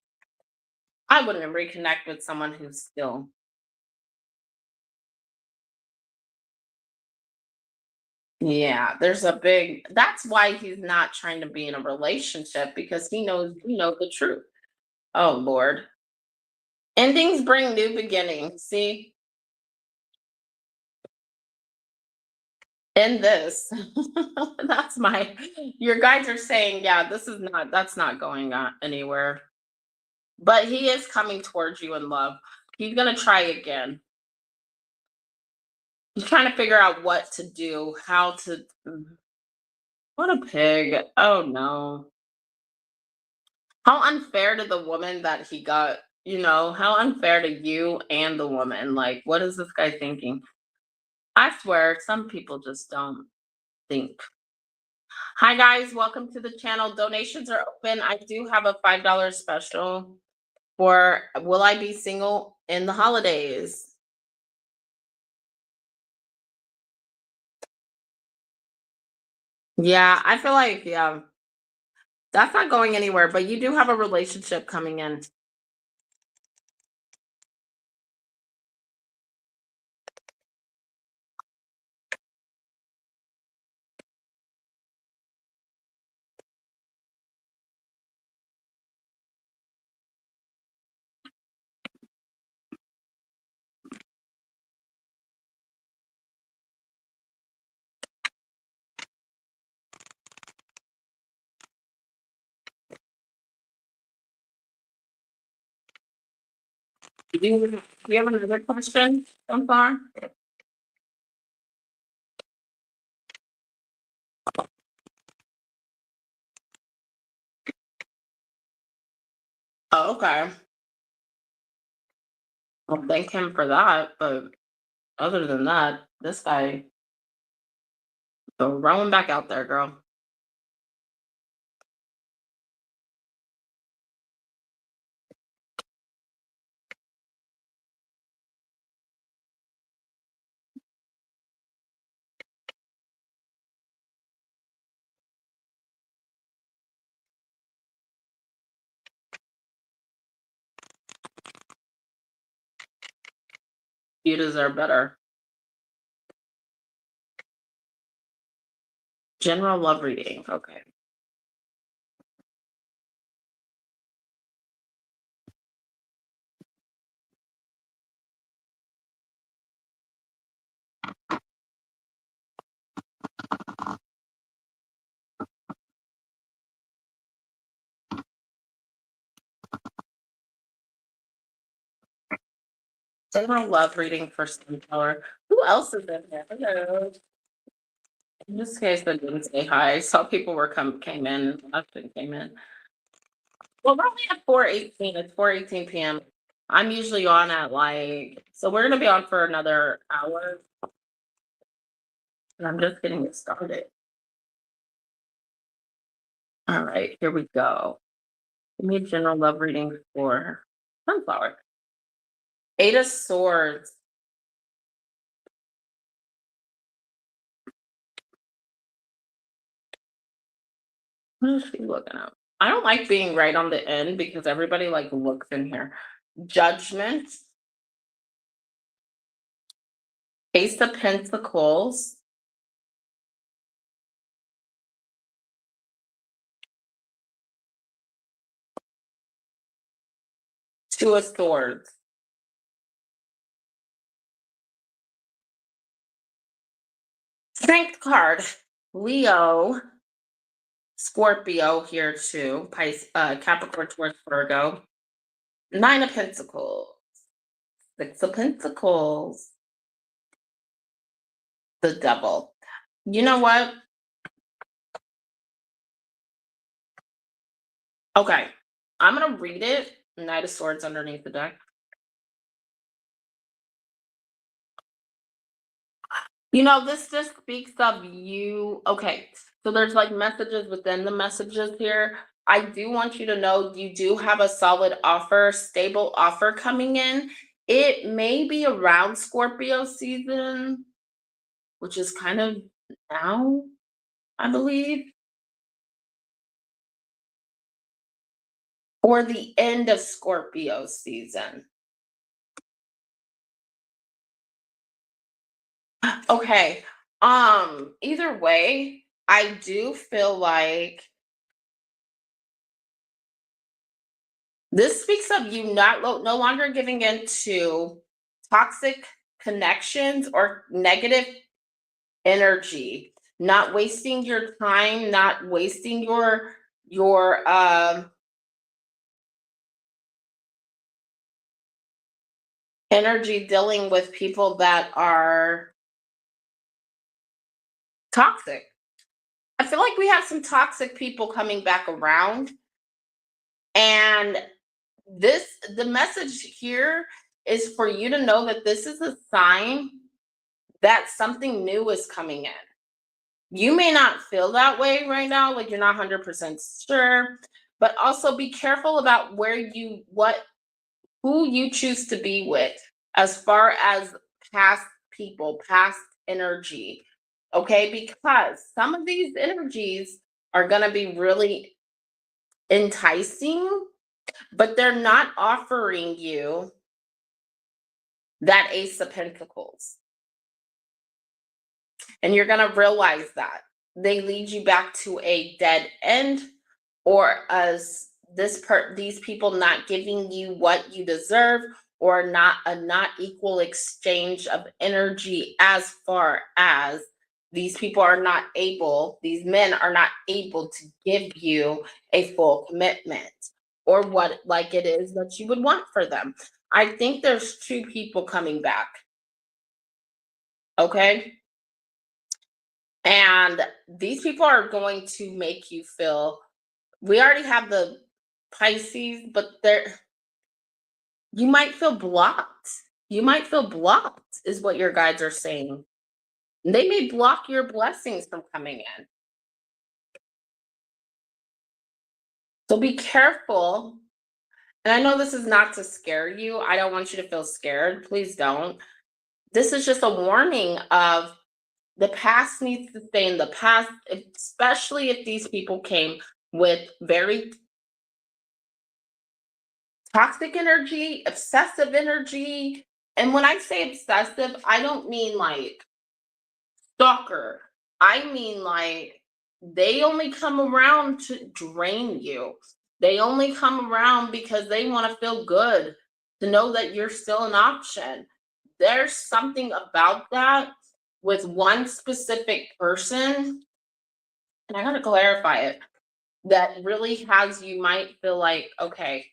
I wouldn't reconnect with someone who's still. Yeah, there's a big that's why he's not trying to be in a relationship because he knows the truth. Oh Lord. Endings bring new beginnings. See? In this. That's my your guides are saying, yeah, that's not going on anywhere. But he is coming towards you in love. He's gonna try again. He's trying to figure out what to do, how to what a pig. Oh no. How unfair to the woman that he got, how unfair to you and the woman. Like, what is this guy thinking? I swear, some people just don't think. Hi guys, welcome to the channel. Donations are open. I do have a $5 special for Will I Be Single in the Holidays? Yeah, I feel like, yeah, that's not going anywhere, but you do have a relationship coming in. Do you have another question so far? Oh, okay. Well, thank him for that. But other than that, this guy, throw him back out there, girl. You deserve better. General love reading. Okay. General love reading for Sunflower. Who else is in here? Hello. In this case, I didn't say hi. I saw people came in and left and came in. Well, we're only at 4:18. It's 4:18 p.m. I'm usually on at so we're gonna be on for another hour. And I'm just getting it started. All right, here we go. Give me a general love reading for Sunflower. Eight of Swords. What is she looking at? I don't like being right on the end because everybody looks in here. Judgment. Ace of Pentacles. Two of Swords. Strength card. Leo. Scorpio here too. Capricorn towards Virgo. Nine of Pentacles. Six of Pentacles. The Devil. You know what? Okay. I'm gonna read it. Knight of Swords underneath the deck. This just speaks of you. Okay. So there's messages within the messages here. I do want you to know you do have a solid offer, stable offer coming in. It may be around Scorpio season, which is kind of now, I believe, or the end of Scorpio season. Okay. Either way, I do feel like this speaks of you no longer giving into toxic connections or negative energy, not wasting your time, not wasting your energy dealing with people that are toxic. I feel like we have some toxic people coming back around, and the message here is for you to know that this is a sign that something new is coming in. You may not feel that way right now, like you're not 100% sure, but also be careful about who you choose to be with as far as past people, past energy. Okay, because some of these energies are going to be really enticing, but they're not offering you that Ace of Pentacles. And you're going to realize that they lead you back to a dead end, or as these people not giving you what you deserve, or not equal exchange of energy, as far as these men are not able to give you a full commitment or what like it is that you would want for them. I think there's two people coming back. Okay. And these people are going to make you feel, we already have the Pisces, but you might feel blocked. You might feel blocked, is what your guides are saying. They may block your blessings from coming in. So be careful. And I know this is not to scare you. I don't want you to feel scared. Please don't. This is just a warning of the past needs to stay in the past, especially if these people came with very toxic energy, obsessive energy. And when I say obsessive, I don't mean like stalker. I mean like they only come around to drain you. They only come around because they want to feel good, to know that you're still an option. There's something about that with one specific person, and I got to clarify it, that really has you might feel like, okay,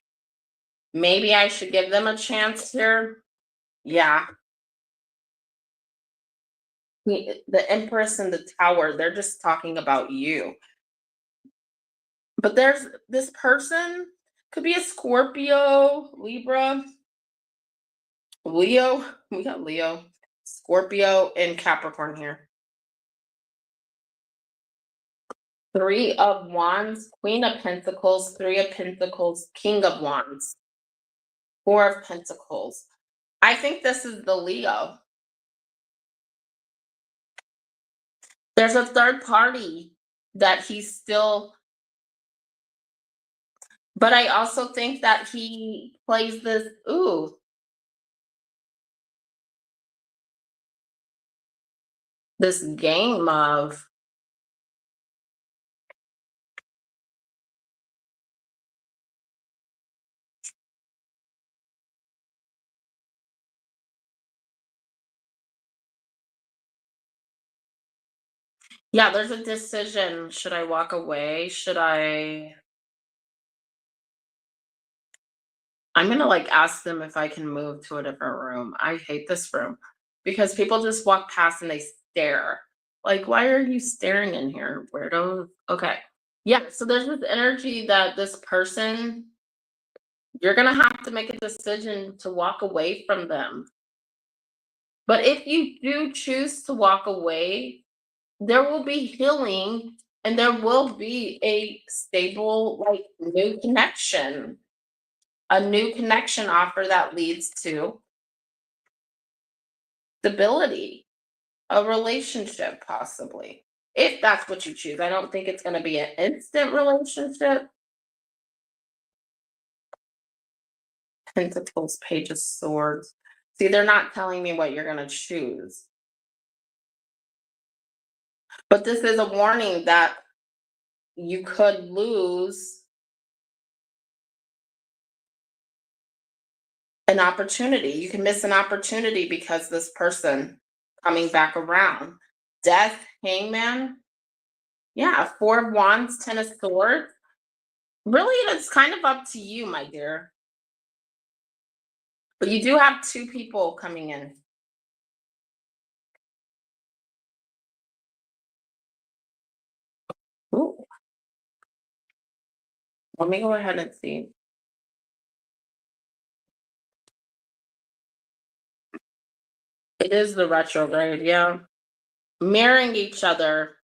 maybe I should give them a chance here. Yeah. The Empress and the Tower, they're just talking about you. But there's this person, could be a Scorpio, Libra, Leo. We got Leo, Scorpio, and Capricorn here. Three of Wands, Queen of Pentacles, Three of Pentacles, King of Wands, Four of Pentacles. I think this is the Leo. There's a third party that he's still, but I also think that he plays this game of, yeah, there's a decision. Should I walk away? I'm gonna like ask them if I can move to a different room. I hate this room because people just walk past and they stare. Like, why are you staring in here, weirdo? Okay. Yeah, so there's this energy that this person, you're gonna have to make a decision to walk away from them. But if you do choose to walk away, there will be healing and there will be a stable, like, new connection, a new connection offer that leads to stability, a relationship possibly. If that's what you choose. I don't think it's gonna be an instant relationship. Pentacles, Page of Swords. See, they're not telling me what you're gonna choose. But this is a warning that you could lose an opportunity. You can miss an opportunity because this person coming back around. Death, Hangman. Yeah, Four of Wands, Ten of Swords. Really, it's kind of up to you, my dear. But you do have two people coming in. Ooh. Let me go ahead and see. It is the retrograde, yeah. Mirroring each other.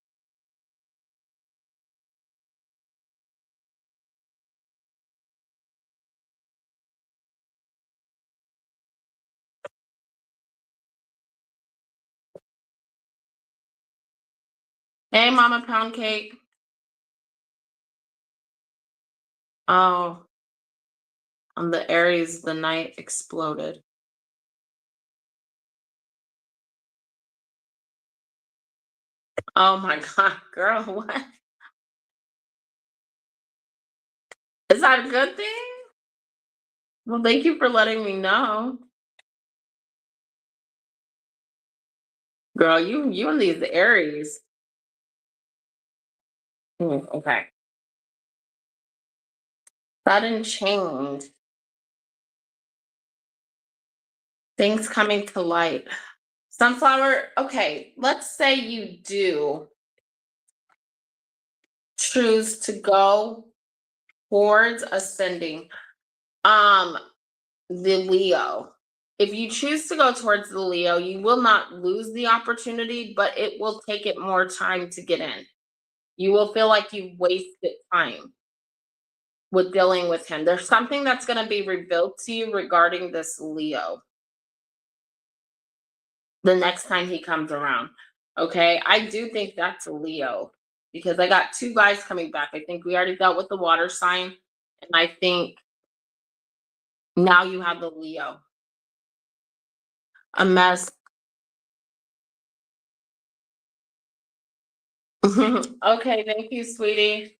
Hey, Mama Pound Cake. Oh, on the Aries, the night exploded. Oh my God, girl, what? Is that a good thing? Well, thank you for letting me know. Girl, you and these Aries. Okay. Sudden change. Things coming to light. Sunflower, okay, let's say you do choose to go towards ascending. The Leo. If you choose to go towards the Leo, you will not lose the opportunity, but it will take it more time to get in. You will feel like you've wasted time with dealing with him. There's something that's going to be revealed to you regarding this Leo the next time he comes around. Okay. I do think that's a Leo because I got two guys coming back. I think we already dealt with the water sign. And I think now you have the Leo. A mess. Okay. Thank you, sweetie.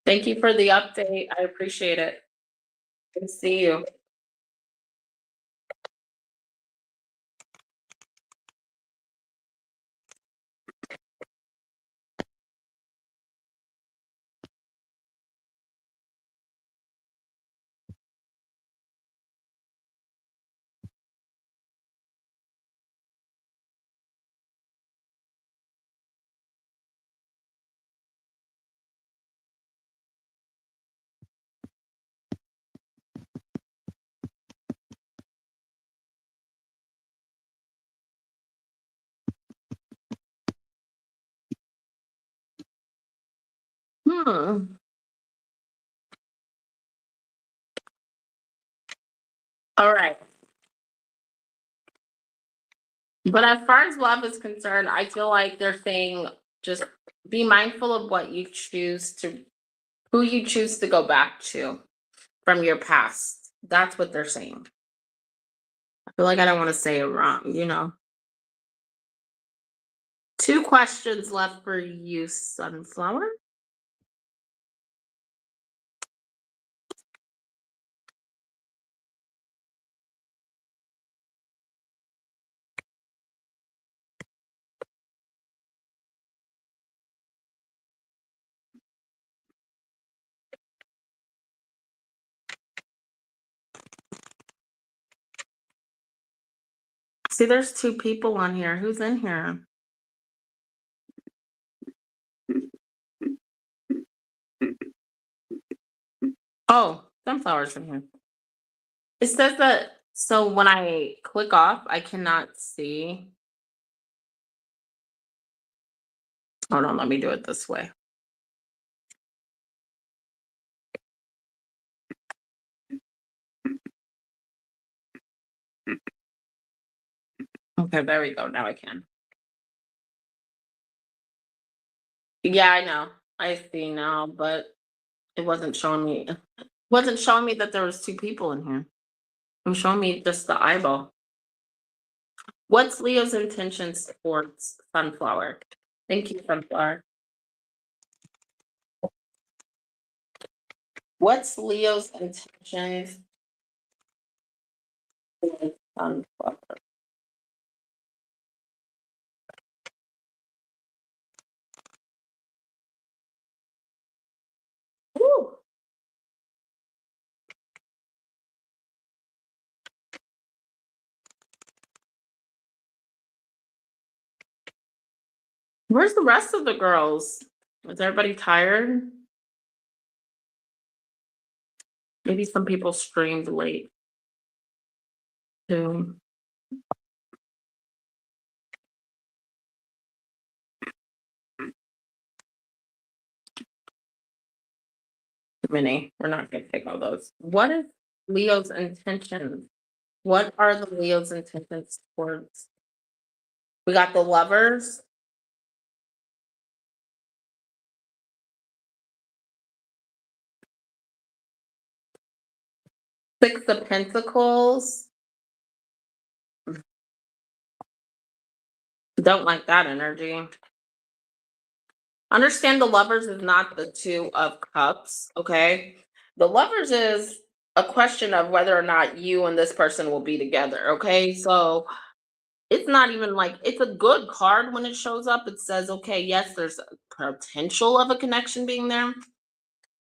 Thank you for the update. I appreciate it. Good to see you. Hmm. All right. But as far as love is concerned, I feel like they're saying just be mindful of what you choose to, who you choose to go back to from your past. That's what they're saying. I feel like I don't want to say it wrong. Two questions left for you, Sunflower. See, there's two people on here. Who's in here? Oh, Sunflower's in here. It says that, so when I click off, I cannot see. Hold on, let me do it this way. Okay, there we go. Now I can. Yeah, I know. I see now, but it wasn't showing me that there was two people in here. It was showing me just the eyeball. What's Leo's intentions towards Sunflower? Thank you, Sunflower. What's Leo's intentions towards Sunflower? Woo! Where's the rest of the girls? Is everybody tired? Maybe some people streamed late too. Too many. We're not gonna take all those. What is Leo's intentions? What are the Leo's intentions towards? We got the lovers. Six of Pentacles. Don't like that energy. Understand the lovers is not the Two of Cups, okay? The lovers is a question of whether or not you and this person will be together, okay? So it's not even like it's a good card when it shows up. It says, okay, yes, there's a potential of a connection being there,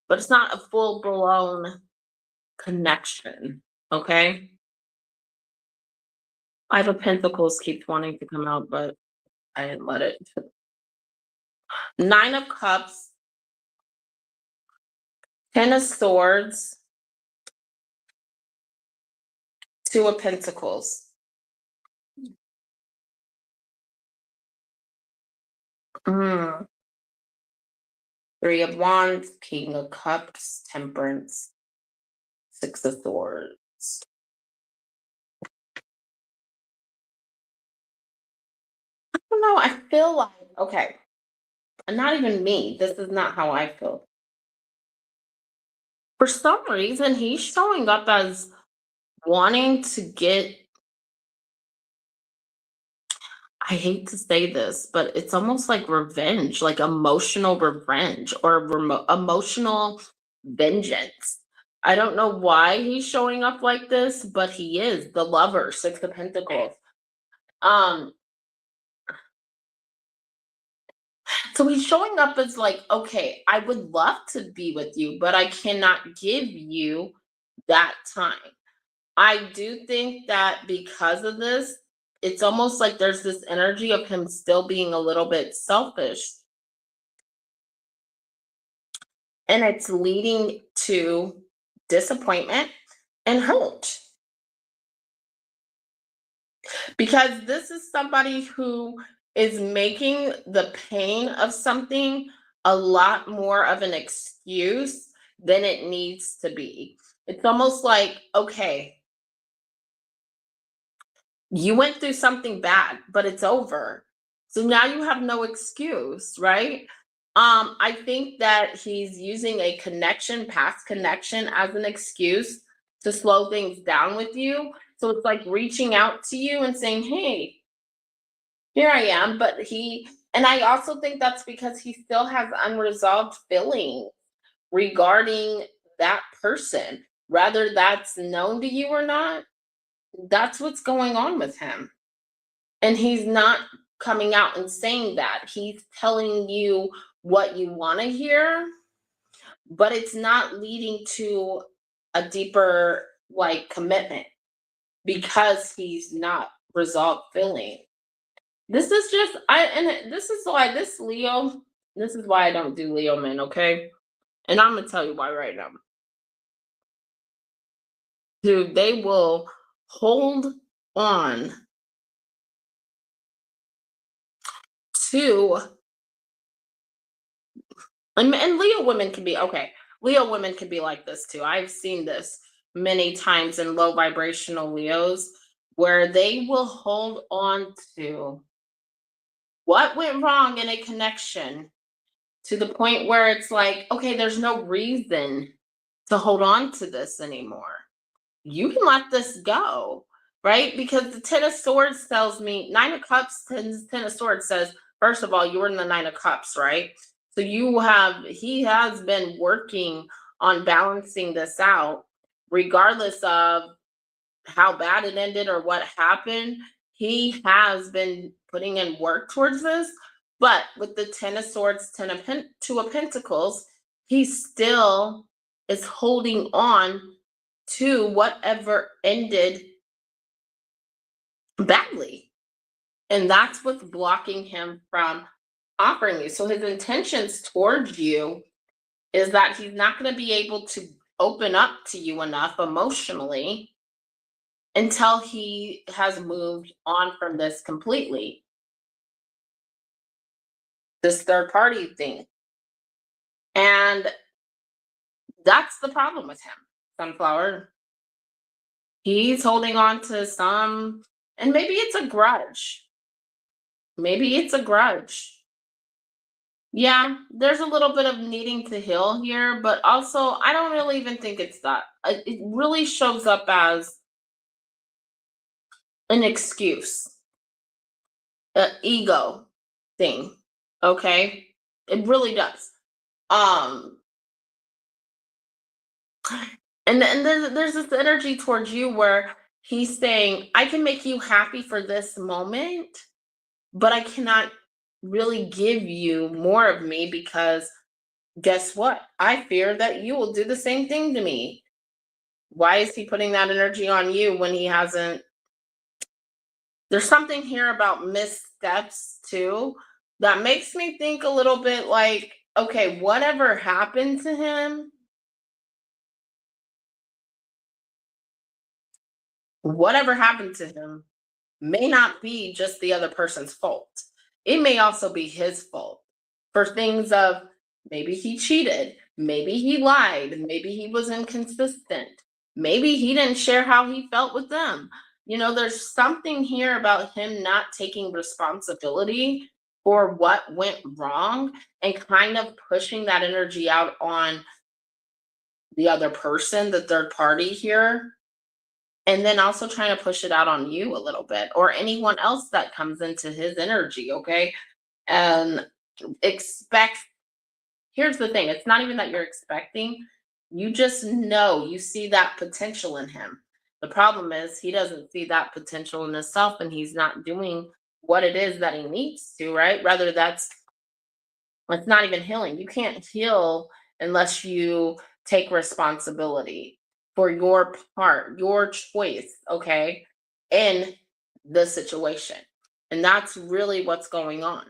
but it's not a full blown connection, okay? Five of Pentacles keeps wanting to come out, but I didn't let it. Nine of Cups, Ten of Swords, Two of Pentacles. Mm. Three of Wands, King of Cups, Temperance, Six of Swords. I don't know. I feel like, okay, not even me. This is not how I feel. For some reason, he's showing up as wanting to get, I hate to say this, but it's almost like revenge, like emotional revenge or emotional vengeance. I don't know why he's showing up like this, but he is the lover, Six of Pentacles. Um, so he's showing up as like, okay, I would love to be with you, but I cannot give you that time. I do think that because of this, it's almost like there's this energy of him still being a little bit selfish. And it's leading to disappointment and hurt. Because this is somebody who is making the pain of something a lot more of an excuse than it needs to be. It's almost like, okay, you went through something bad, but it's over. So now you have no excuse, right? I think that he's using a connection, past connection, as an excuse to slow things down with you. So it's like reaching out to you and saying, hey, here I am. But and I also think that's because he still has unresolved feelings regarding that person, whether that's known to you or not. That's what's going on with him. And he's not coming out and saying that. He's telling you what you want to hear, but it's not leading to a deeper like commitment because he's not resolved feeling. This is just this is why this Leo, this is why I don't do Leo men, okay? And I'm gonna tell you why right now. Dude, they will hold on to and Leo women can be okay. Leo women can be like this too. I've seen this many times in low vibrational Leos. where they will hold on to what went wrong in a connection to the point where it's like, okay, there's no reason to hold on to this anymore. You can let this go, right? Because the Ten of Swords tells me, Nine of Cups, Ten of Swords says, first of all, you were in the Nine of Cups, right? So he has been working on balancing this out, regardless of how bad it ended or what happened. He has been putting in work towards this. But with the Ten of Swords, Two of Pentacles, he still is holding on to whatever ended badly. And that's what's blocking him from offering you. So his intentions towards you is that he's not going to be able to open up to you enough emotionally until he has moved on from this completely. This third party thing. And that's the problem with him, Sunflower. He's holding on to some, and maybe it's a grudge. Maybe it's a grudge. Yeah, there's a little bit of needing to heal here, but also I don't really even think it's that. It really shows up as an excuse, an ego thing. Okay, it really does. Um, and there's this energy towards you where he's saying, "I can make you happy for this moment, but I cannot really give you more of me because guess what? I fear that you will do the same thing to me." Why is he putting that energy on you when he hasn't? There's something here about missteps too that makes me think a little bit like, okay, whatever happened to him, whatever happened to him may not be just the other person's fault. It may also be his fault for things of maybe he cheated, maybe he lied, maybe he was inconsistent, maybe he didn't share how he felt with them. There's something here about him not taking responsibility for what went wrong and kind of pushing that energy out on the other person, the third party here, and then also trying to push it out on you a little bit or anyone else that comes into his energy, okay? And expect here's the thing, it's not even that you're expecting, you just know you see that potential in him. The problem is he doesn't see that potential in himself and he's not doing what it is that he needs to, right? Rather it's not even healing. You can't heal unless you take responsibility for your part, your choice, okay, in the situation. And that's really what's going on.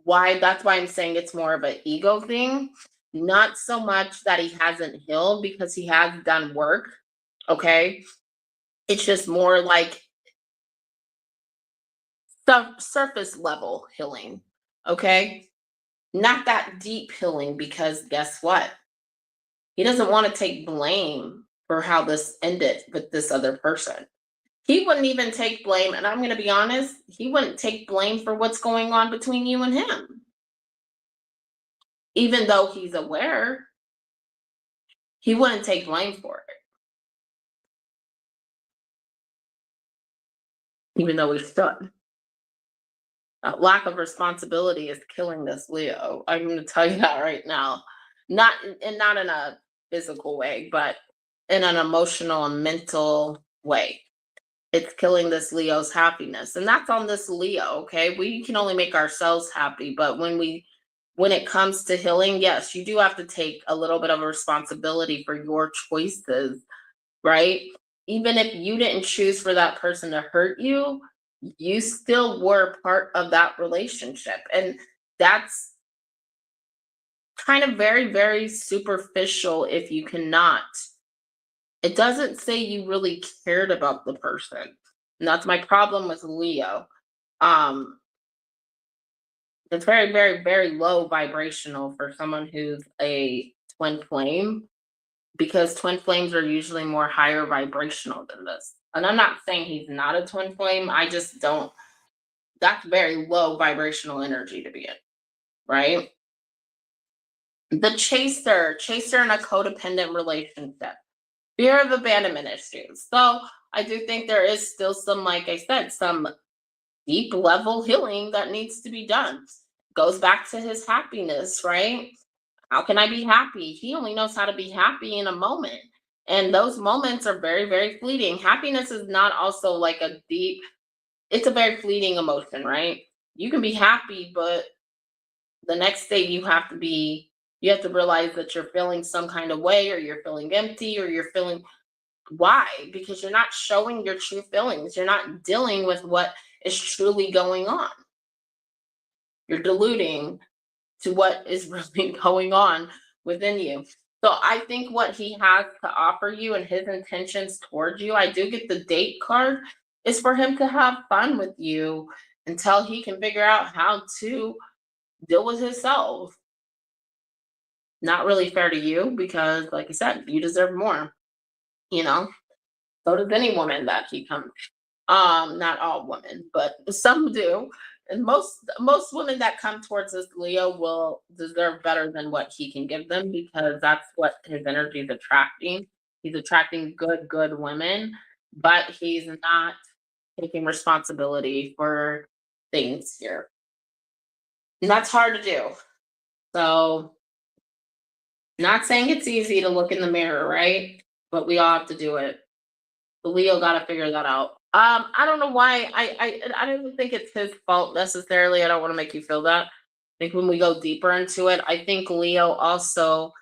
That's why I'm saying it's more of an ego thing, not so much that he hasn't healed because he has done work, okay? It's just more like surface level healing, okay? Not that deep healing because guess what? He doesn't want to take blame for how this ended with this other person. He wouldn't even take blame, and I'm going to be honest, he wouldn't take blame for what's going on between you and him. Even though he's aware, he wouldn't take blame for it. Even though he should. Lack of responsibility is killing this Leo. I'm going to tell you that right now. Not in a physical way, but in an emotional and mental way. It's killing this Leo's happiness. And that's on this Leo, okay? We can only make ourselves happy, but when it comes to healing, yes, you do have to take a little bit of responsibility for your choices, right? Even if you didn't choose for that person to hurt you, you still were part of that relationship. And that's kind of very, very superficial if you cannot. It doesn't say you really cared about the person. And that's my problem with Leo. Um, it's very, very, very low vibrational for someone who's a twin flame because twin flames are usually more higher vibrational than this. And I'm not saying he's not a twin flame. I just don't, that's very low vibrational energy to be in, right? The chaser in a codependent relationship, fear of abandonment issues. So I do think there is still some, like I said, some deep level healing that needs to be done. Goes back to his happiness, right? How can I be happy? He only knows how to be happy in a moment. And those moments are very, very fleeting. Happiness is not also like a deep, it's a very fleeting emotion, right? You can be happy, but the next day you have to realize that you're feeling some kind of way, or you're feeling empty, or you're feeling, why? Because you're not showing your true feelings. You're not dealing with what is truly going on. You're deluding to what is really going on within you. So I think what he has to offer you and his intentions towards you, I do get the date card, is for him to have fun with you until he can figure out how to deal with himself. Not really fair to you because, like I said, you deserve more, you know? So does any woman that he comes. Not all women, but some do. And most women that come towards this Leo will deserve better than what he can give them, because that's what his energy is attracting. He's attracting good women, but he's not taking responsibility for things here. And that's hard to do. So, not saying it's easy to look in the mirror, right? But we all have to do it. The Leo got to figure that out. I don't know why. I don't think it's his fault necessarily. I don't want to make you feel that. I think when we go deeper into it, I think Leo also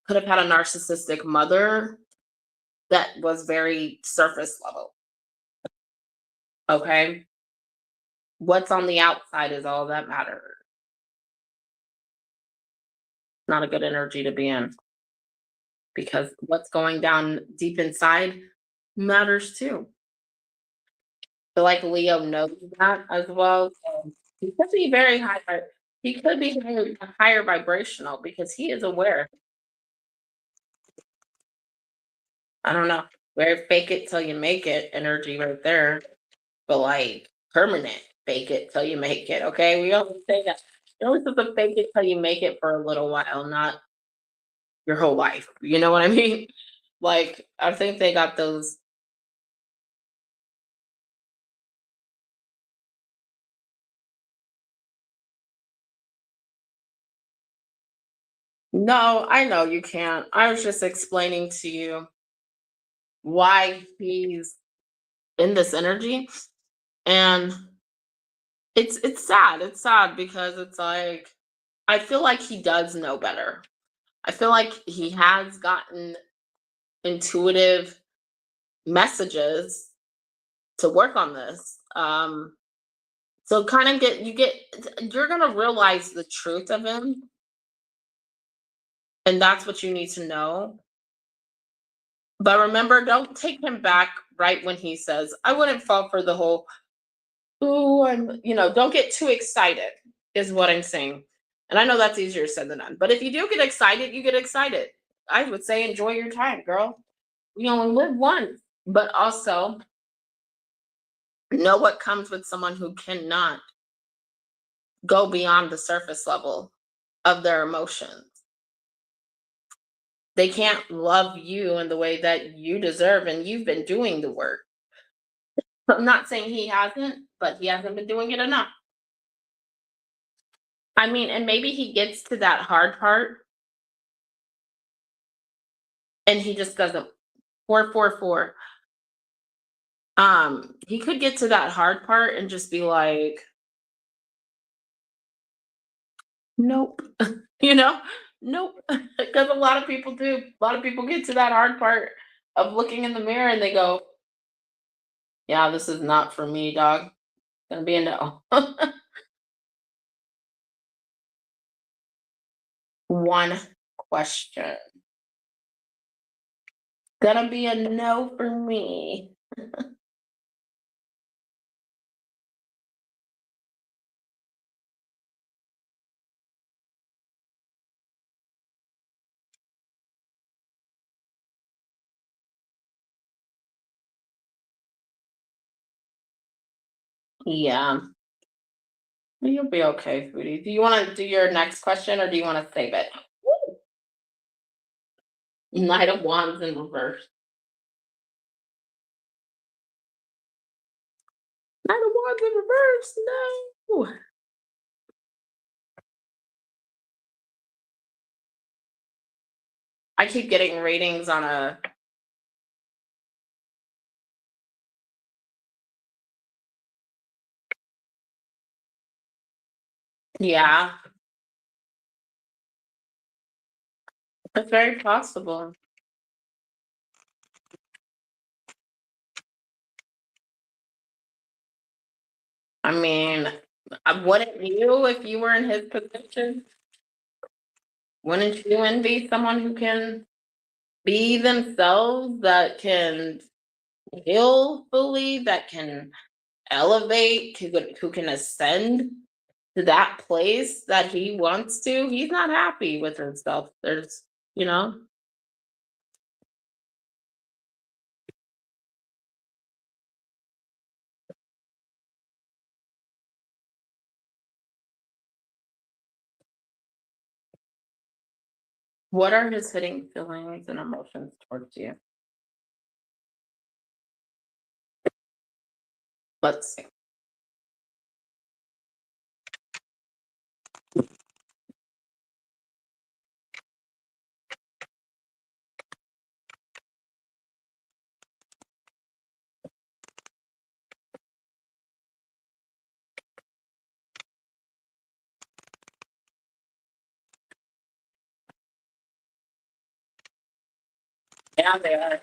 could have had a narcissistic mother that was very surface level. Okay, what's on the outside is all that matters. Not a good energy to be in, because what's going down deep inside matters too. Feel like Leo knows that as well. So he could be very high. He could be higher vibrational because he is aware. I don't know. Very fake it till you make it energy right there, but like permanent fake it till you make it. Okay, we always say that. You always have to fake it till you make it for a little while, not your whole life. You know what I mean? Like I think they got those. No, I know you can't. I was just explaining to you why he's in this energy. And it's sad. It's sad because it's like I feel like he does know better. I feel like he has gotten intuitive messages to work on this. So kind of you're gonna realize the truth of him, and that's what you need to know. But remember, don't take him back right when he says, I wouldn't fall for the whole, oh, don't get too excited, is what I'm saying. And I know that's easier said than done. But if you do get excited, you get excited. I would say enjoy your time, girl. We only live once. But also know what comes with someone who cannot go beyond the surface level of their emotions. They can't love you in the way that you deserve, and you've been doing the work. I'm not saying he hasn't, but he hasn't been doing it enough. I mean, and maybe he gets to that hard part and he just doesn't. 444. He could get to that hard part and just be like, nope. you know, nope. Because a lot of people do. A lot of people get to that hard part of looking in the mirror and they go, yeah, this is not for me, dog. Gonna be a no. One question. Gonna be a no for me. Yeah. You'll be okay, sweetie. Do you want to do your next question or do you want to save it? Woo! Knight of Wands in reverse. Knight of Wands in reverse. No. I keep getting ratings on a. Yeah, it's very possible. I mean, wouldn't you, if you were in his position, wouldn't you envy someone who can be themselves, that can heal fully, that can elevate, who can ascend to that place that he wants to? He's not happy with himself. There's, you know, what are his hidden feelings and emotions towards you? Let's see. Yeah, they are.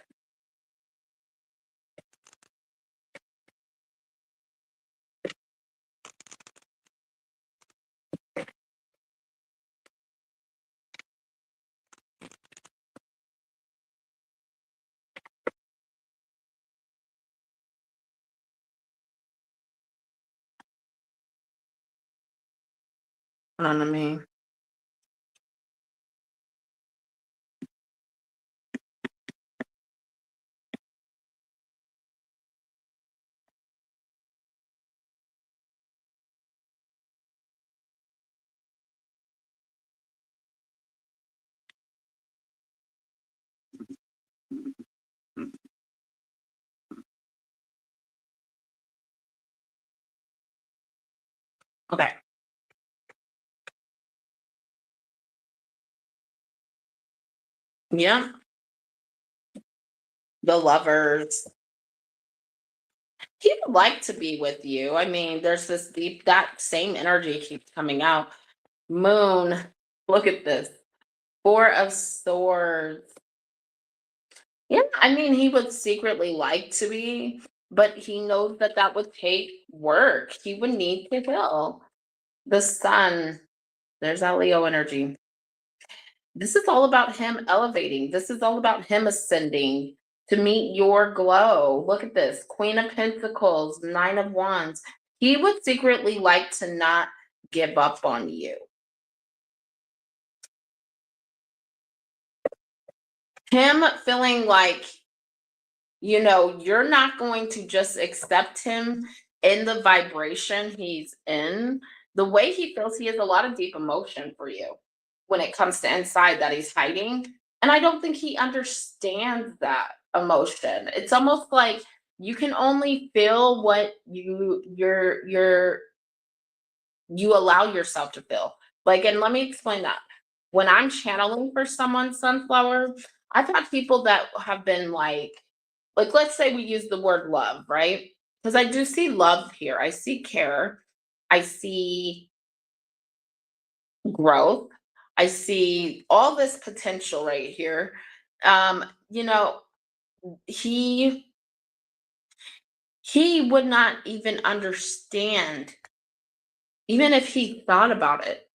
Hold on to me. Okay. Yeah. The lovers. He would like to be with you. I mean, there's this deep, that same energy keeps coming out. Moon. Look at this. Four of Swords. Yeah, I mean, he would secretly like to be, but he knows that that would take work. He would need to heal. The Sun. There's that Leo energy. This is all about him elevating. This is all about him ascending to meet your glow. Look at this. Queen of Pentacles, Nine of Wands. He would secretly like to not give up on you. Him feeling like, you're not going to just accept him in the vibration he's in. The way he feels, he has a lot of deep emotion for you when it comes to inside that he's hiding. And I don't think he understands that emotion. It's almost like you can only feel what you allow yourself to feel. Like, and let me explain that. When I'm channeling for someone, Sunflower, I've had people that have been like let's say we use the word love, right? Because I do see love here. I see care. I see growth. I see all this potential right here. Um, you know, he he would not even understand, even if he thought about it,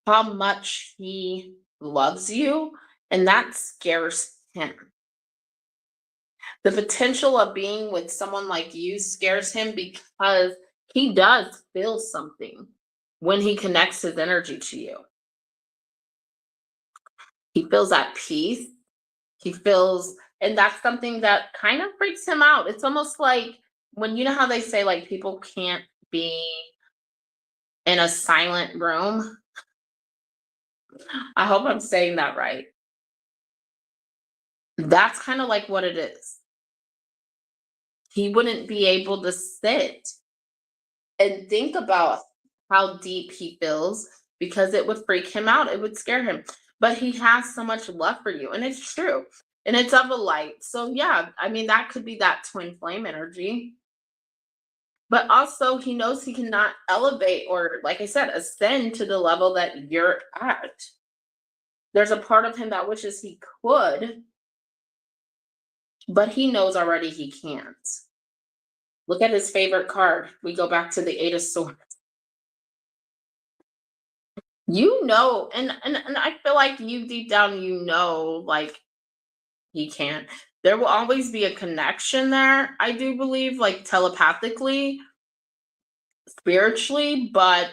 how much he loves you, and that scares him. The potential of being with someone like you scares him because he does feel something when he connects his energy to you. He feels at peace. He feels, and that's something that kind of freaks him out. It's almost like when you know how they say like people can't be in a silent room? I hope I'm saying that right. That's kind of like what it is. He wouldn't be able to sit and think about how deep he feels because it would freak him out. It would scare him. But he has so much love for you. And it's true. And it's of a light. So, yeah, I mean, that could be that twin flame energy. But also, he knows he cannot elevate or, like I said, ascend to the level that you're at. There's a part of him that wishes he could, but he knows already he can't. Look at his favorite card. We go back to the Eight of Swords. You know, and I feel like you deep down, you know, like he can't. There will always be a connection there, I do believe, like telepathically, spiritually, but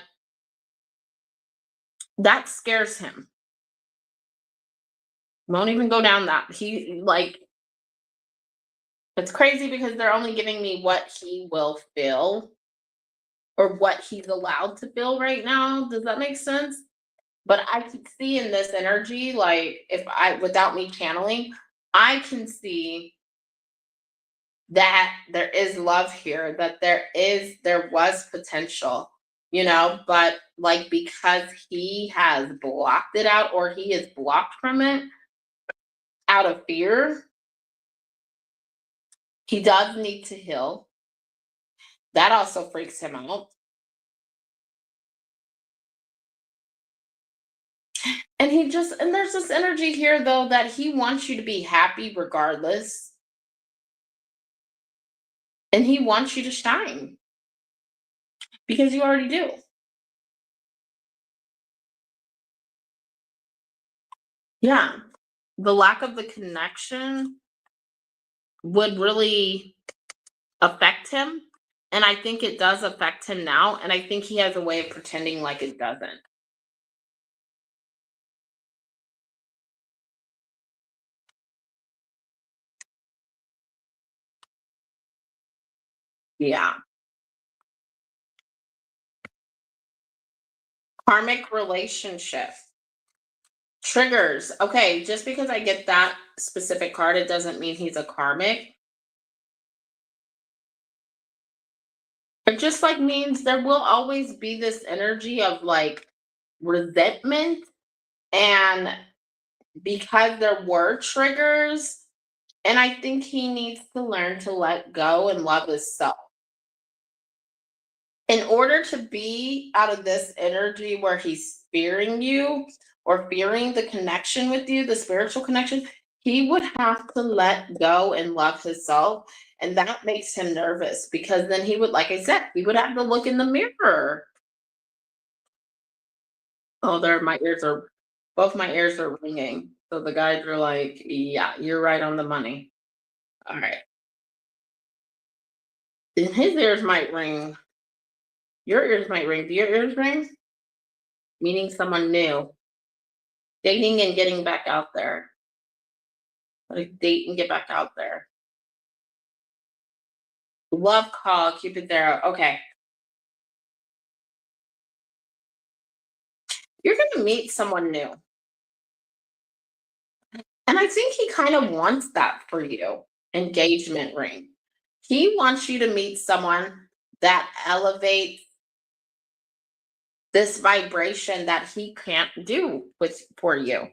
that scares him. Won't even go down that. He like it's crazy because they're only giving me what he will feel or what he's allowed to feel right now. Does that make sense? But I can see in this energy, like if I without me channeling, I can see that there is love here, that there was potential, but like because he has blocked it out or he is blocked from it out of fear, he does need to heal. That also freaks him out. And there's this energy here though that he wants you to be happy regardless. And he wants you to shine because you already do. Yeah. The lack of the connection would really affect him. And I think it does affect him now. And I think he has a way of pretending like it doesn't. Yeah. Karmic relationship. Triggers. Okay. Just because I get that specific card, it doesn't mean he's a karmic. It just like means there will always be this energy of like resentment. And because there were triggers, and I think he needs to learn to let go and love himself. In order to be out of this energy where he's fearing you or fearing the connection with you, the spiritual connection, he would have to let go and love himself. And that makes him nervous because then he would, like I said, he would have to look in the mirror. Oh, there, both my ears are ringing. So the guys are like, yeah, you're right on the money. All right. And his ears might ring. Your ears might ring. Do your ears ring? Meaning someone new. Dating and getting back out there. Like date and get back out there. Love call, keep it there. Okay. You're gonna meet someone new. And I think he kind of wants that for you. Engagement ring. He wants you to meet someone that elevates this vibration that he can't do with for you.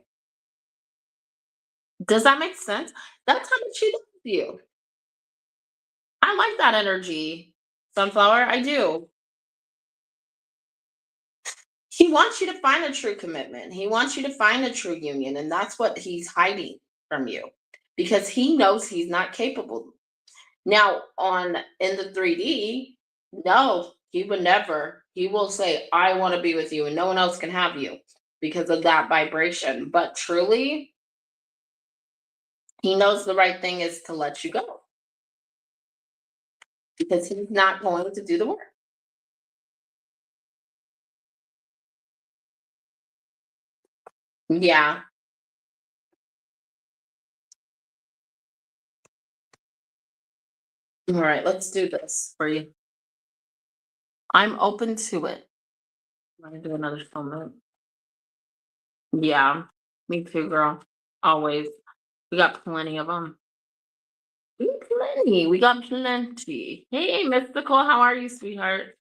Does that make sense? That's how much he loves you. I like that energy, Sunflower. I do. He wants you to find a true commitment. He wants you to find a true union. And that's what he's hiding from you because he knows he's not capable. Now, on in the 3D, no, he would never. He will say, I want to be with you, and no one else can have you because of that vibration. But truly, he knows the right thing is to let you go because he's not going to do the work. Yeah. All right, let's do this for you. I'm open to it. I'm gonna do another moment. Yeah, me too, girl. Always. We got plenty of them. We got plenty. Hey, Mystical, how are you, sweetheart?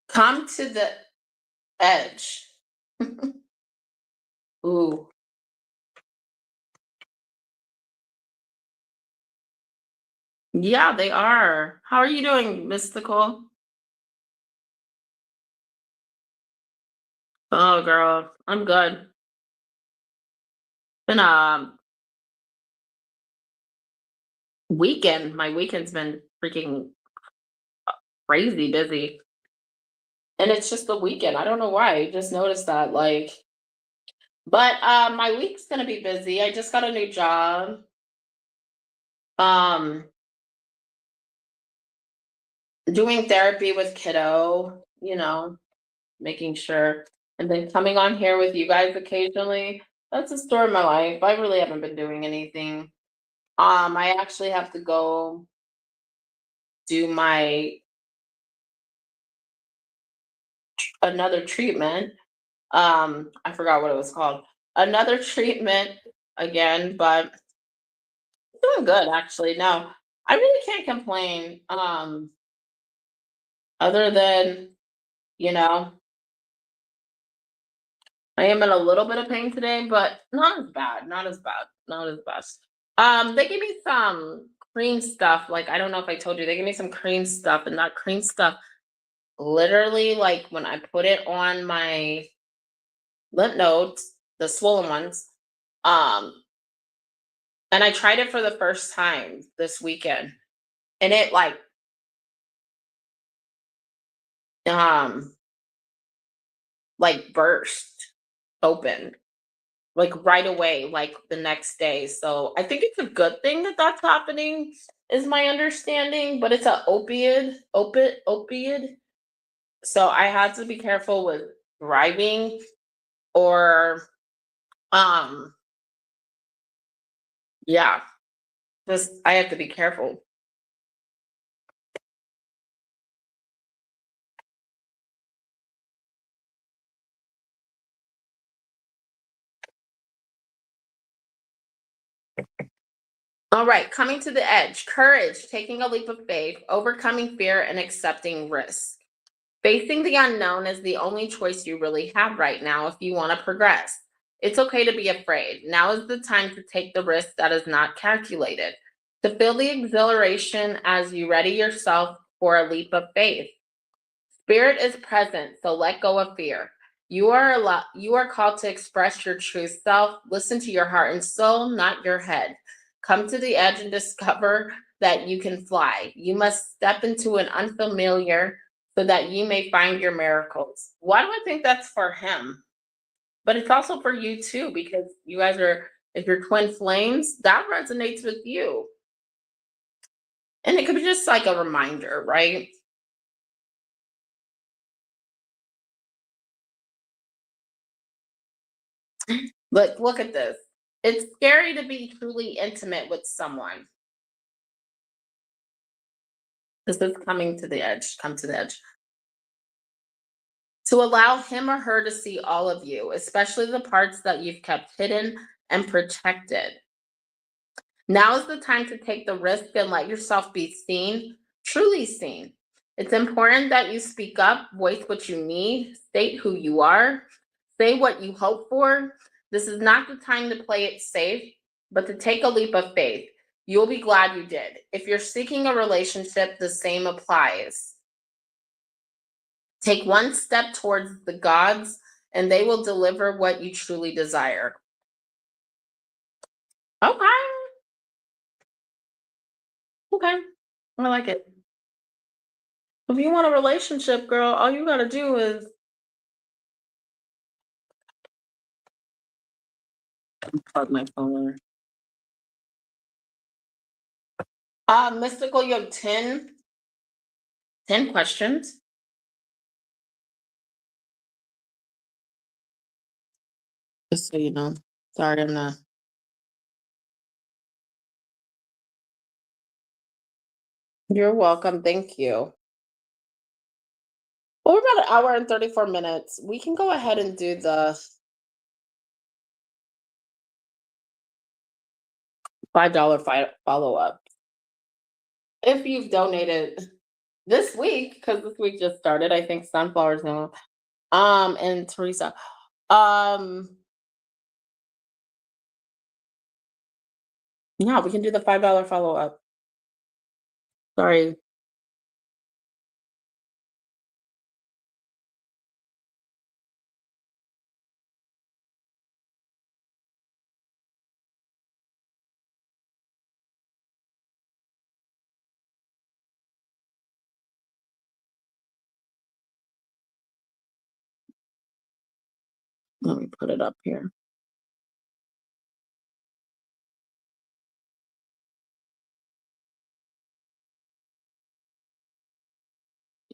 Come to the edge. Ooh, yeah, they are. How are you doing, Mystical? Oh, girl, I'm good. Been a weekend. My weekend's been freaking crazy busy. And it's just the weekend. I don't know why. I just noticed that. But my week's gonna be busy. I just got a new job. Um, doing therapy with kiddo, making sure, and then coming on here with you guys occasionally. That's the story of my life. I really haven't been doing anything. I actually have to go do my another treatment. I forgot what it was called. Another treatment again, but doing good actually. No, I really can't complain. Other than, you know, I am in a little bit of pain today, but not as bad. Not as bad. Not as bad. They gave me some cream stuff. Like, I don't know if I told you, they gave me some cream stuff, and that cream stuff literally, like, when I put it on my lymph nodes, the swollen ones, um, and I tried it for the first time this weekend, and it um like burst open like right away, like the next day. So I think it's a good thing that that's happening, is my understanding. But it's a opiate. So I had to be careful with driving, or um, yeah, just I have to be careful. All right, coming to the edge, courage, taking a leap of faith, overcoming fear, and accepting risk. Facing the unknown is the only choice you really have right now if you want to progress. It's okay to be afraid. Now is the time to take the risk that is not calculated, to feel the exhilaration as you ready yourself for a leap of faith. Spirit is present, so let go of fear. You are called to express your true self. Listen to your heart and soul, not your head. Come to the edge and discover that you can fly. You must step into an unfamiliar so that you may find your miracles. Why do I think that's for him? But it's also for you too, because you guys are, if you're twin flames, that resonates with you. And it could be just like a reminder, right? Look at this. It's scary to be truly intimate with someone. This is coming to the edge, come to the edge. To allow him or her to see all of you, especially the parts that you've kept hidden and protected. Now is the time to take the risk and let yourself be seen, truly seen. It's important that you speak up, voice what you need, state who you are, say what you hope for. This is not the time to play it safe, but to take a leap of faith. You'll be glad you did. If you're seeking a relationship, the same applies. Take one step towards the gods, and they will deliver what you truly desire. Okay, okay, I like it. If you want a relationship, girl, all you gotta do is plug my phone. Mystical, you have 10 questions. Just so you know. Sorry, I'm not. You're welcome. Thank you. Well, we're about an hour and 34 minutes. We can go ahead and do the $5 follow up. If you've donated this week, because this week just started, I think Sunflower's now. And Teresa. Um, yeah, we can do the $5 follow up. Sorry. Let me put it up here.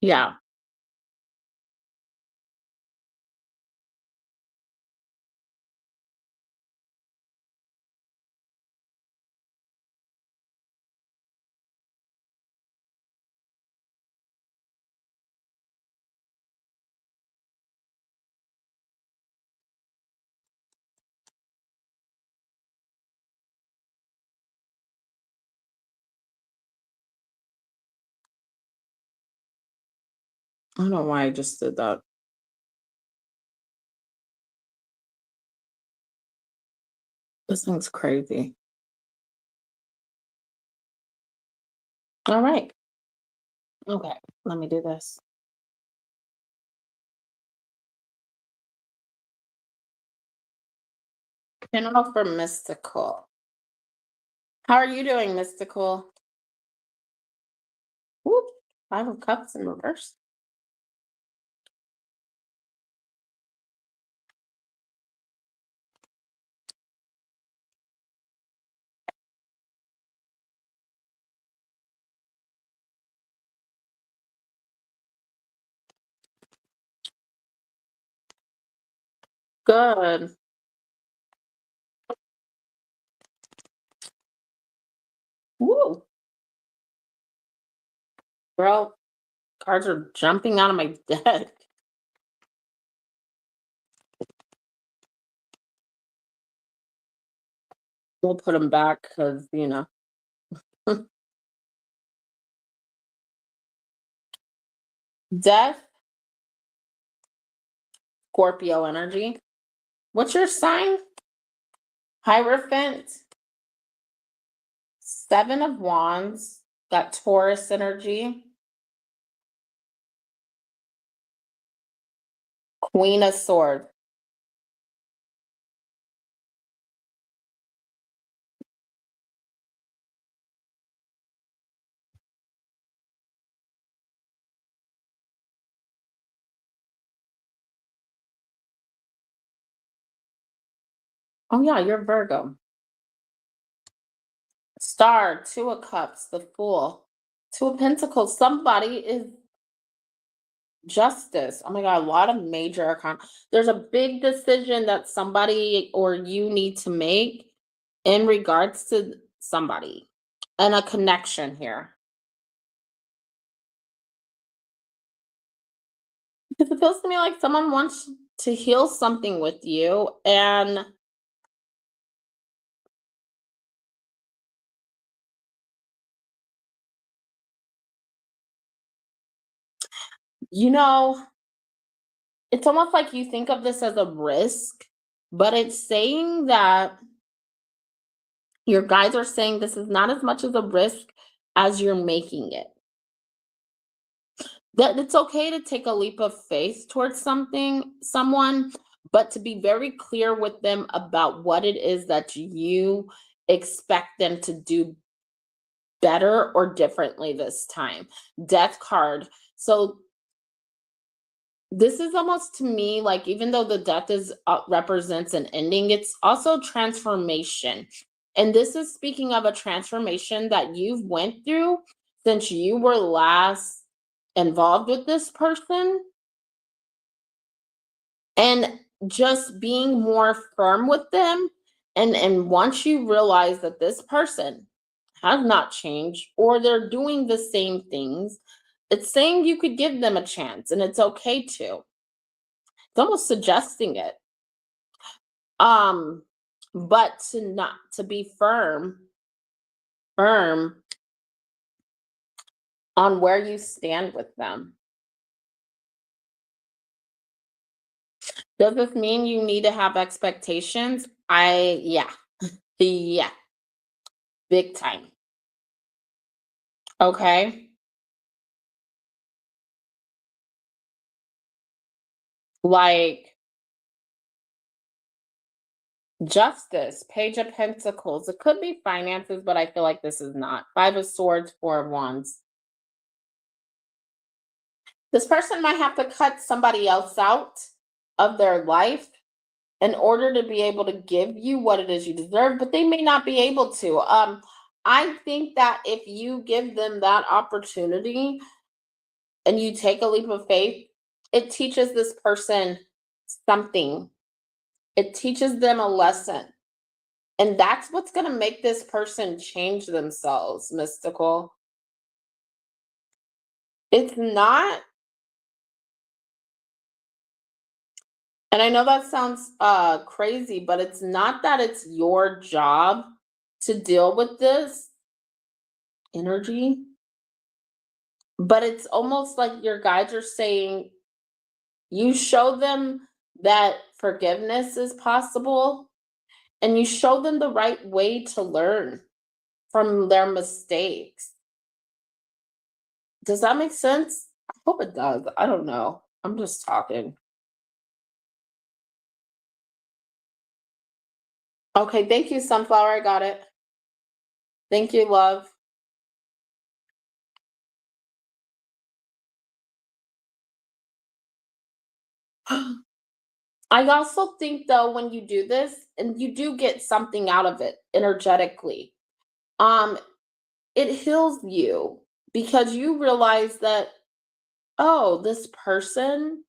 Yeah. I don't know why I just did that. This thing's crazy. All right. Okay. Let me do this. Pin off for Mystical. How are you doing, Mystical? Whoop. 5 of Cups in reverse. Good. Woo. Girl, cards are jumping out of my deck. We'll put them back because, Death, Scorpio energy. What's your sign? Hierophant, 7 of Wands, got Taurus energy, Queen of Swords. Oh yeah, you're Virgo. Star, 2 of Cups, the Fool, 2 of Pentacles. Somebody is Justice. Oh my God, a lot of major there's a big decision that somebody or you need to make in regards to somebody and a connection here. Because it feels to me like someone wants to heal something with you. And, you know, it's almost like you think of this as a risk, but it's saying that your guides are saying this is not as much as a risk as you're making it. That it's okay to take a leap of faith towards someone, but to be very clear with them about what it is that you expect them to do better or differently this time. Death card. So this is almost to me like, even though the death is represents an ending, it's also transformation. And this is speaking of a transformation that you've went through since you were last involved with this person, and just being more firm with them. And once you realize that this person has not changed or they're doing the same things, it's saying you could give them a chance and it's okay to. It's almost suggesting it. Um, but to not to be firm on where you stand with them. Does this mean you need to have expectations? Yeah. Yeah, big time. Okay. Like justice, page of pentacles. It could be finances, but I feel like this is not. Five of swords, four of wands. This person might have to cut somebody else out of their life in order to be able to give you what it is you deserve, but they may not be able to. I think that if you give them that opportunity and you take a leap of faith, it teaches this person something. It teaches them a lesson. And that's what's going to make this person change themselves, mystical. It's not, and I know that sounds crazy, but it's not that it's your job to deal with this energy, but it's almost like your guides are saying you show them that forgiveness is possible and you show them the right way to learn from their mistakes. Does that make sense? I hope it does. I don't know. I'm just talking. Okay, thank you, Sunflower. I got it. Thank you, love. I also think though when you do this and you do get something out of it energetically, um, it heals you because you realize that, oh, this person,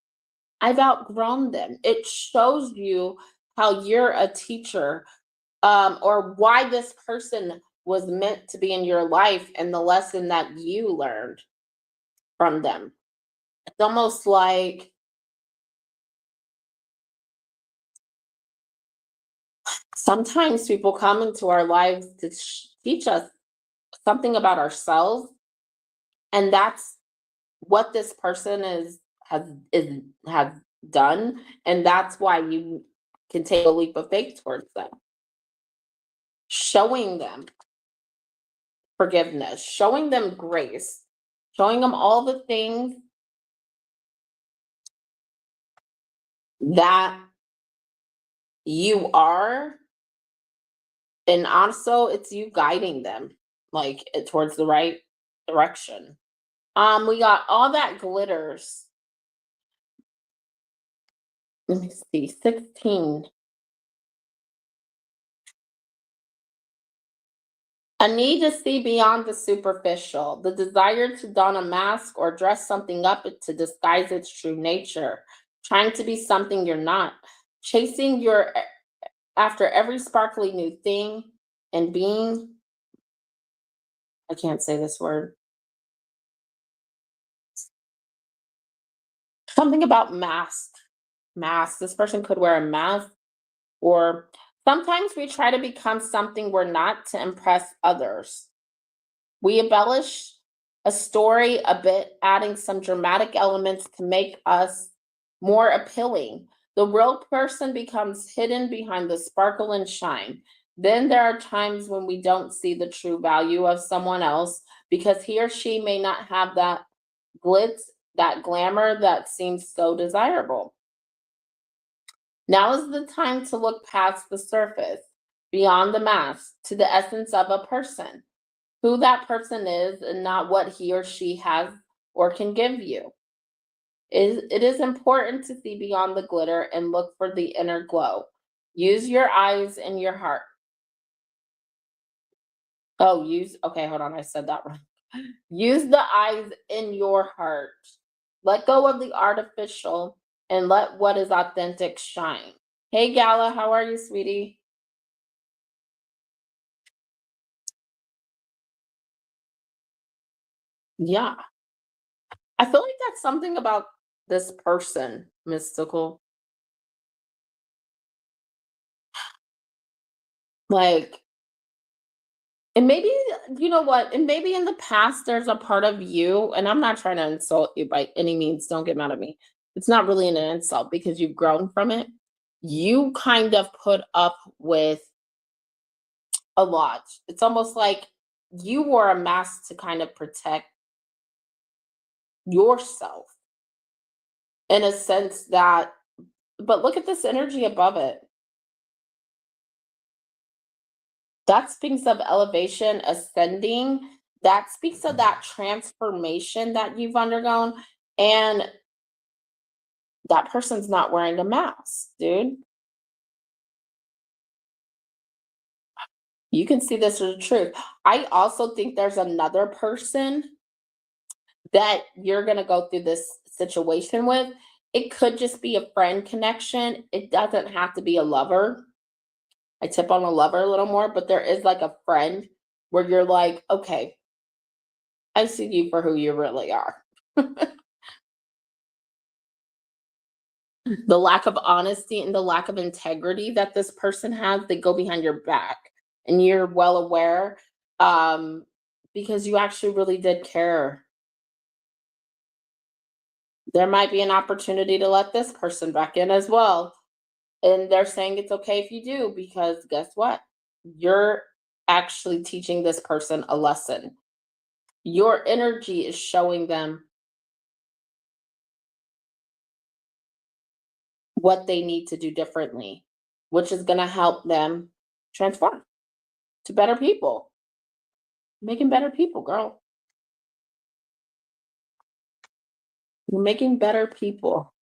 I've outgrown them. It shows you how you're a teacher, or why this person was meant to be in your life and the lesson that you learned from them. It's almost like sometimes people come into our lives to teach us something about ourselves, and that's what this person has done, and that's why you can take a leap of faith towards them, showing them forgiveness, showing them grace, showing them all the things that you are, and also it's you guiding them like towards the right direction. We got all that glitters. Let me see, 16. A need to see beyond the superficial, the desire to don a mask or dress something up to disguise its true nature, trying to be something you're not, chasing your after every sparkly new thing and being, I can't say this word, something about mask. Mask. This person could wear a mask, or sometimes we try to become something we're not to impress others. We embellish a story a bit, adding some dramatic elements to make us more appealing. The real person becomes hidden behind the sparkle and shine. Then there are times when we don't see the true value of someone else because he or she may not have that glitz, that glamour that seems so desirable. Now is the time to look past the surface, beyond the mask, to the essence of a person, who that person is and not what he or she has or can give you. It is important to see beyond the glitter and look for the inner glow. Use your eyes and your heart. Oh, okay, hold on, I said that wrong. Use the eyes in your heart. Let go of the artificial and let what is authentic shine. Hey, Gala, how are you, sweetie? Yeah. I feel like that's something about this person, Mystical. Like, and maybe, you know what? And maybe in the past, there's a part of you, and I'm not trying to insult you by any means. Don't get mad at me. It's not really an insult because you've grown from it. You kind of put up with a lot. It's almost like you wore a mask to kind of protect yourself in a sense that, but look at this energy above it. That speaks of elevation, ascending. That speaks of that transformation that you've undergone. And that person's not wearing a mask, dude. You can see this as the truth. I also think there's another person that you're going to go through this situation with. It could just be a friend connection. It doesn't have to be a lover. I tip on a lover a little more, but there is like a friend where you're like, okay, I see you for who you really are. The lack of honesty and the lack of integrity that this person has, they go behind your back and you're well aware, um, because you actually really did care. There might be an opportunity to let this person back in as well. And they're saying it's okay if you do, because guess what? You're actually teaching this person a lesson. Your energy is showing them what they need to do differently, which is going to help them transform to better people, making better people, girl. You're making better people.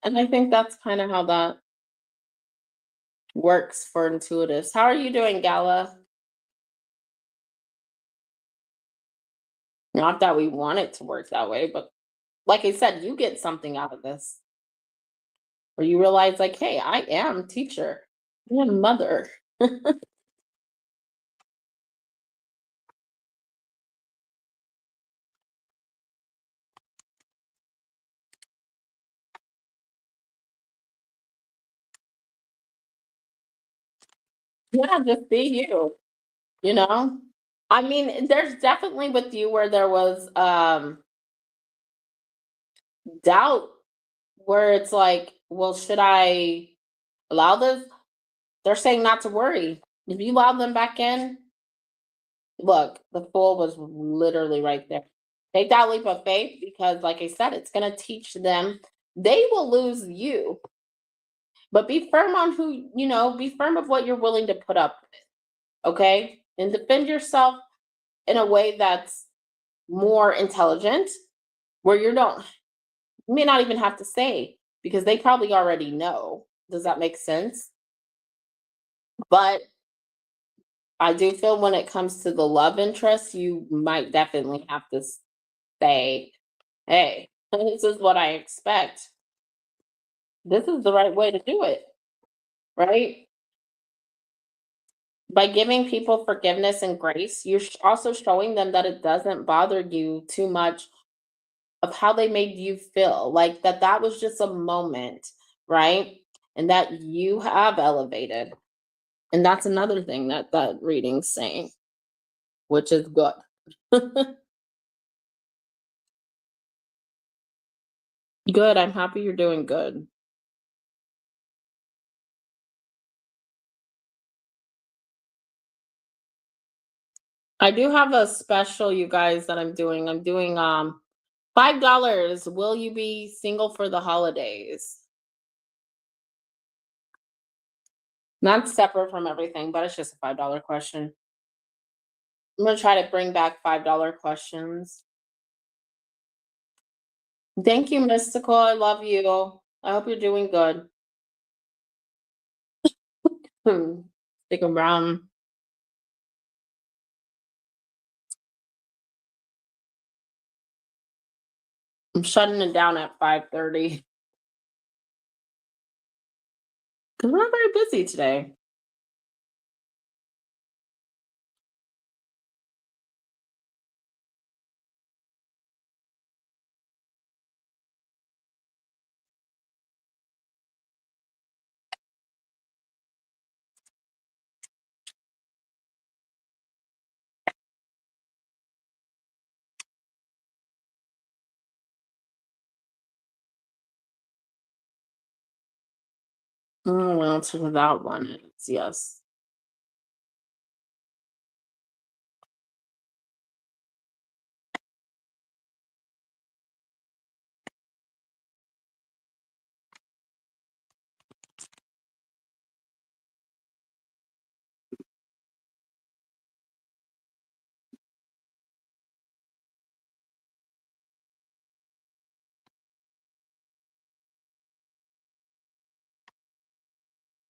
And I think that's kind of how that works for intuitives. How are you doing, Gala? Not that we want it to work that way, but like I said, you get something out of this where you realize, like, hey, I am teacher, I am mother. Yeah, just be you, you know? I mean, there's definitely with you where there was doubt where it's like, well, should I allow this? They're saying not to worry. If you allow them back in, look, the fool was literally right there. Take that leap of faith because, like I said, it's going to teach them. They will lose you, but be firm on who, be firm of what you're willing to put up with, okay? And defend yourself in a way that's more intelligent, where you may not even have to say because they probably already know. Does that make sense? But I do feel when it comes to the love interest, you might definitely have to say, hey, this is what I expect. This is the right way to do it, right? By giving people forgiveness and grace, you're also showing them that it doesn't bother you too much of how they made you feel. Like that was just a moment, right? And that you have elevated. And that's another thing that that reading's saying, which is good. Good. I'm happy you're doing good. I do have a special, you guys, that I'm doing. I'm doing $5. Will you be single for the holidays? Not separate from everything, but it's just a $5 question. I'm gonna try to bring back $5 questions. Thank you, Mystical. I love you. I hope you're doing good. Stick around. I'm shutting it down at 5:30 because we're not very busy today. Well, to that one is yes.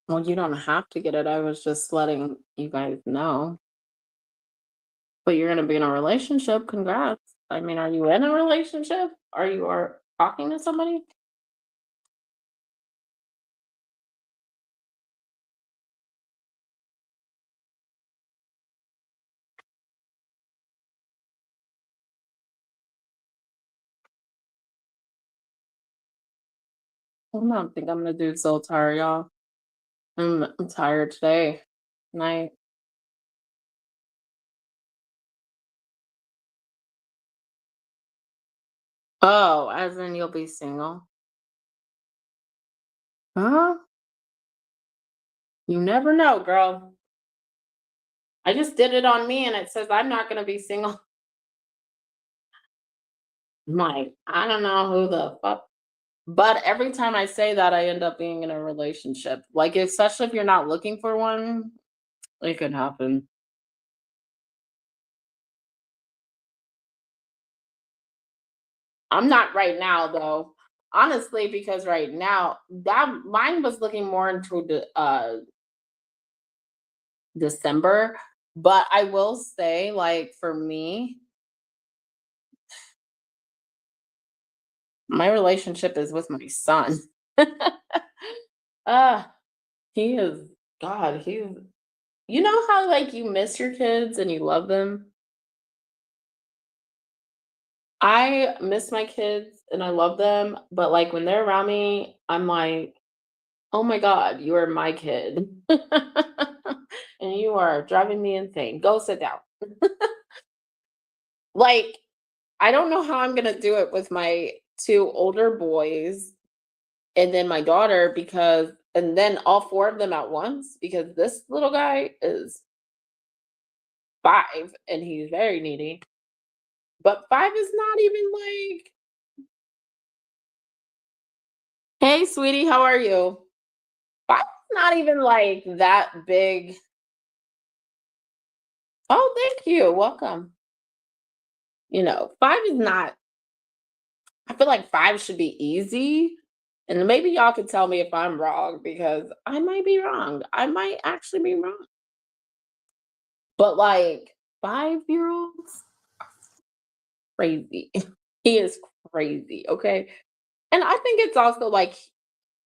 Well, you don't have to get it. I was just letting you guys know. But you're gonna be in a relationship. Congrats. I mean, are you in a relationship? Are talking to somebody? I don't think I'm gonna do Zoltar, y'all. I'm tired today. Night. Oh, as in you'll be single? Huh? You never know, girl. I just did it on me and it says I'm not gonna be single. I'm like, I don't know who the fuck. But every time I say that, I end up being in a relationship. Like, especially if you're not looking for one, it could happen. I'm not right now though. Honestly, because right now that mine was looking more into the December, but I will say, like, for me, my relationship is with my son. Ah, he is God, he's you know how like you miss your kids and you love them? I miss my kids and I love them, but like when they're around me, I'm like, oh my God, you are my kid. And you are driving me insane. Go sit down. Like, I don't know how I'm gonna do it with my two older boys and then my daughter because and then all four of them at once because this little guy is 5 and he's very needy. But 5 is not even like, hey, sweetie, how are you? 5 is not even like that big. Oh, thank you. Welcome. 5 is not, I feel like 5 should be easy. And maybe y'all could tell me if I'm wrong because I might be wrong. I might actually be wrong. But like 5-year-olds, crazy. He is crazy. Okay. And I think it's also like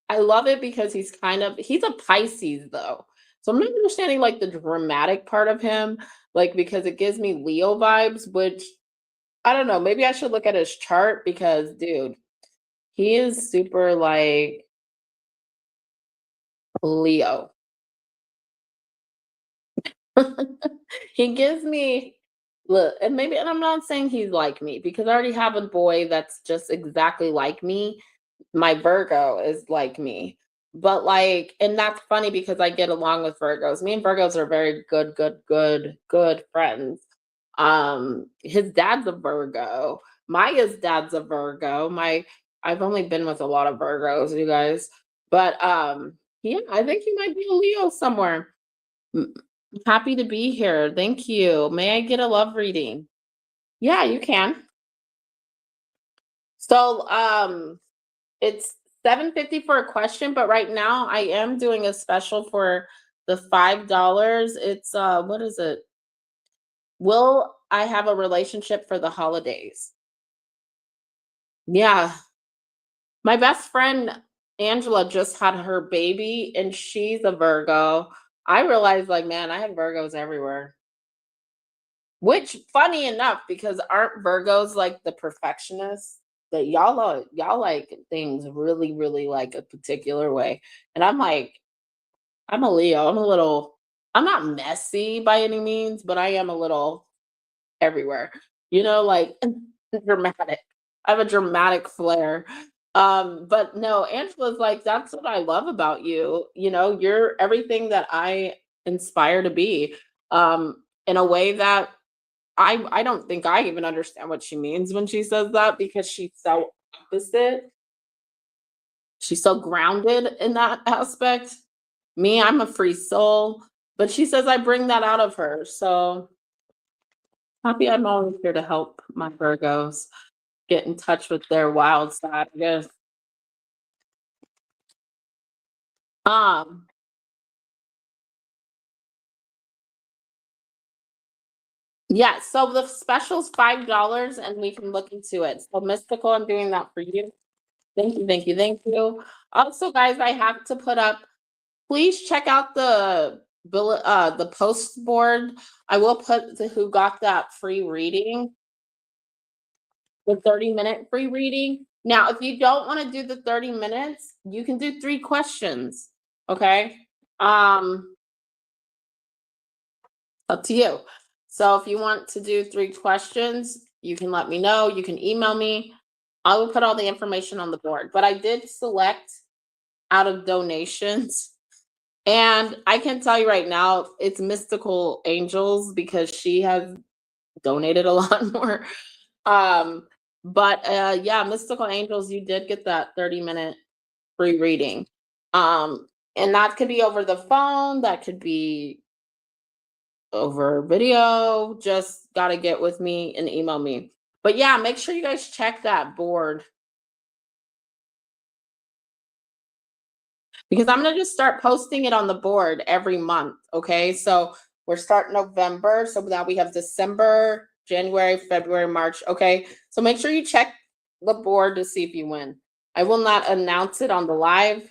I love it because he's a Pisces though. So I'm not understanding like the dramatic part of him, like because it gives me Leo vibes, which I don't know. Maybe I should look at his chart because dude, he is super like Leo. He gives me look, and maybe, and I'm not saying he's like me because I already have a boy that's just exactly like me. My Virgo is like me. But like, and that's funny because I get along with Virgos. Me and Virgos are very good friends. His dad's a Virgo. Maya's dad's a Virgo. I've only been with a lot of Virgos, you guys. But yeah, I think he might be a Leo somewhere. M- Happy to be here. Thank you. May I get a love reading? Yeah, you can. So it's 7.50 for a question, but right now I am doing a special for the $5. It's what is it? Will I have a relationship for the holidays? Yeah. My best friend Angela just had her baby and she's a Virgo. I realized like, man, I have Virgos everywhere. Which funny enough, because aren't Virgos like the perfectionists? That y'all like things really, really like a particular way. And I'm like, I'm a Leo. I'm not messy by any means, but I am a little everywhere. Like dramatic. I have a dramatic flair. But no, Angela's like, that's what I love about you. You know, you're everything that I inspire to be. In a way that I don't think I even understand what she means when she says that because she's so opposite. She's so grounded in that aspect. Me, I'm a free soul, but she says I bring that out of her. So happy I'm always here to help my Virgos get in touch with their wild side, I guess. Um, yeah, so the special's $5 and we can look into it. So Mystical, I'm doing that for you. Thank you, thank you, thank you. Also, guys, I have to put up, please check out the post board. I will put the who got that free reading, the 30-minute free reading. Now, if you don't want to do the 30 minutes, you can do 3 questions. Okay. Um, Up to you. So if you want to do 3 questions, you can let me know. You can email me. I will put all the information on the board. But I did select out of donations. And I can tell you right now, it's Mystical Angels because she has donated a lot more. Um, but yeah, Mystical Angels, you did get that 30-minute free reading. Um, and that could be over the phone, that could be over video. Just got to get with me and email me. But yeah, make sure you guys check that board because I'm going to just start posting it on the board every month. Okay. So we're starting November. So now we have December, January, February, March. Okay. So make sure you check the board to see if you win. I will not announce it on the live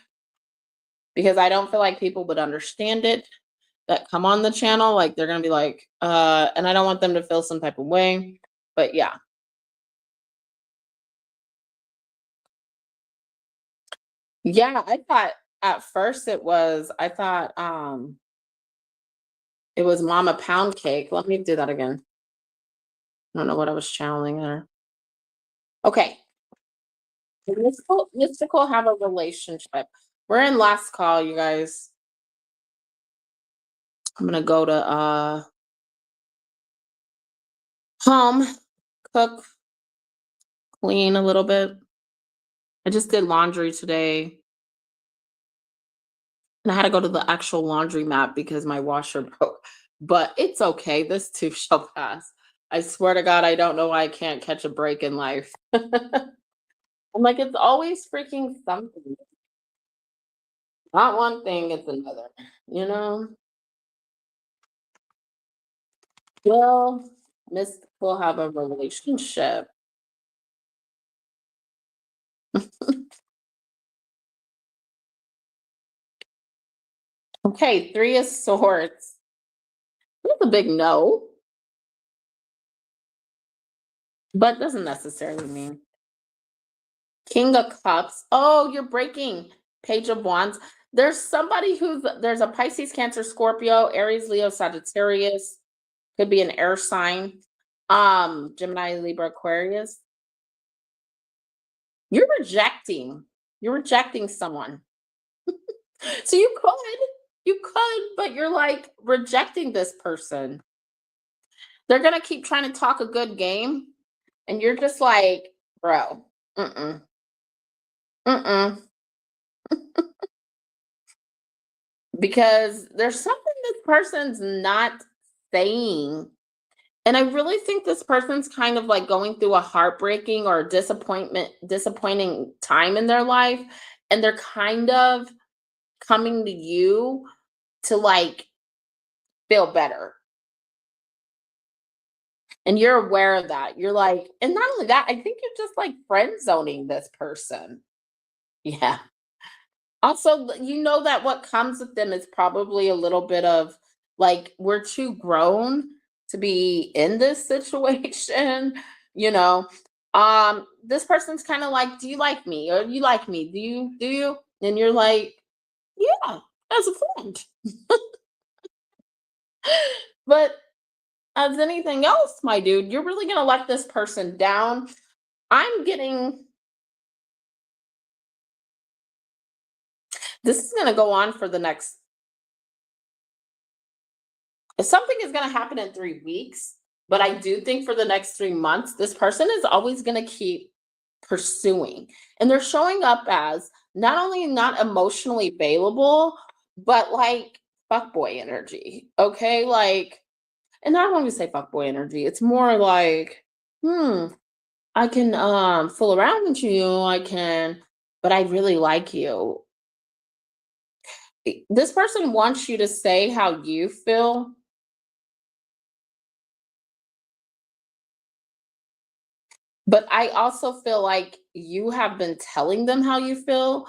because I don't feel like people would understand it that come on the channel. Like they're going to be like, and I don't want them to feel some type of way. But yeah. Yeah, I thought at first it was Mama Pound Cake. Let me do that again. I don't know what I was channeling there. Okay. Mystical have a relationship. We're in last call, you guys. I'm gonna go to home, cook, clean a little bit. I just did laundry today. And I had to go to the actual laundry mat because my washer broke. But it's okay. This too shall pass. I swear to God, I don't know why I can't catch a break in life. I'm like, it's always freaking something. Not one thing, it's another. You know? Well, Miss will have a relationship. Okay, 3 of Swords. That's a big no, but doesn't necessarily mean. King of Cups. Oh, you're breaking. Page of Wands. There's a Pisces, Cancer, Scorpio, Aries, Leo, Sagittarius. Could be an air sign. Gemini, Libra, Aquarius. You're rejecting. You're rejecting someone. So you could, but you're like rejecting this person. They're gonna keep trying to talk a good game, and you're just like, bro, mm-mm, mm-mm. Because there's something this person's not saying. And I really think this person's kind of like going through a heartbreaking or disappointing time in their life. And they're kind of coming to you to like feel better. And you're aware of that. You're like, and not only that, I think you're just like friend zoning this person. Yeah. Also, you know that what comes with them is probably a little bit of like, we're too grown to be in this situation, you know. This person's kind of like, do you like me? Or you like me? Do you? And you're like, yeah, as a friend. But as anything else, my dude, you're really gonna let this person down. I'm getting This is gonna go on for the next if something is gonna happen in 3 weeks, but I do think for the next 3 months, this person is always gonna keep pursuing. And they're showing up as not only not emotionally available, but like fuckboy energy. Okay. Like, and I don't want to say fuckboy energy. It's more like, hmm, I can fool around with you. I can, but I really like you. This person wants you to say how you feel, but I also feel like you have been telling them how you feel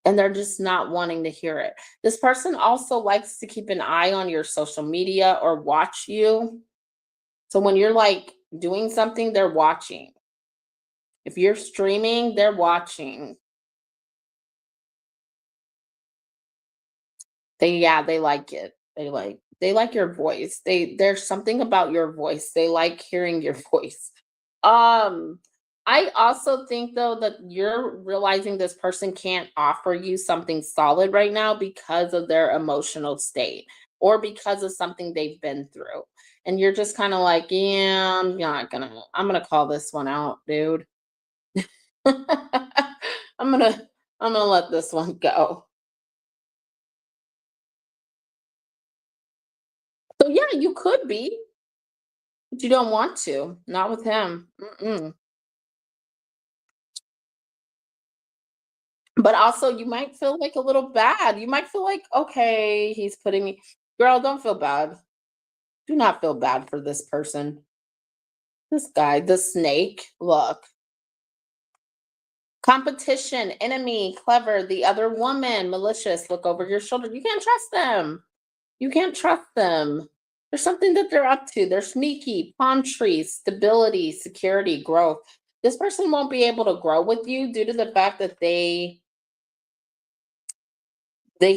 and they're just not wanting to hear it. This person also likes to keep an eye on your social media or watch you. So when you're like doing something, they're watching. If you're streaming, they're watching. They like it. They like your voice. There's something about your voice. They like hearing your voice. Um I also think though that you're realizing this person can't offer you something solid right now because of their emotional state or because of something they've been through. And you're just kind of like, yeah, I'm gonna call this one out, dude. I'm gonna I'm gonna let this one go. So yeah, you could be, but you don't want to. Not with him. Mm-mm. But also, you might feel like a little bad. You might feel like, okay, he's putting me. Girl, don't feel bad. Do not feel bad for this person. This guy, the snake. Look, competition, enemy, clever, the other woman, malicious, look over your shoulder. You can't trust them. You can't trust them. There's something that they're up to. They're sneaky, palm trees, stability, security, growth. This person won't be able to grow with you due to the fact that they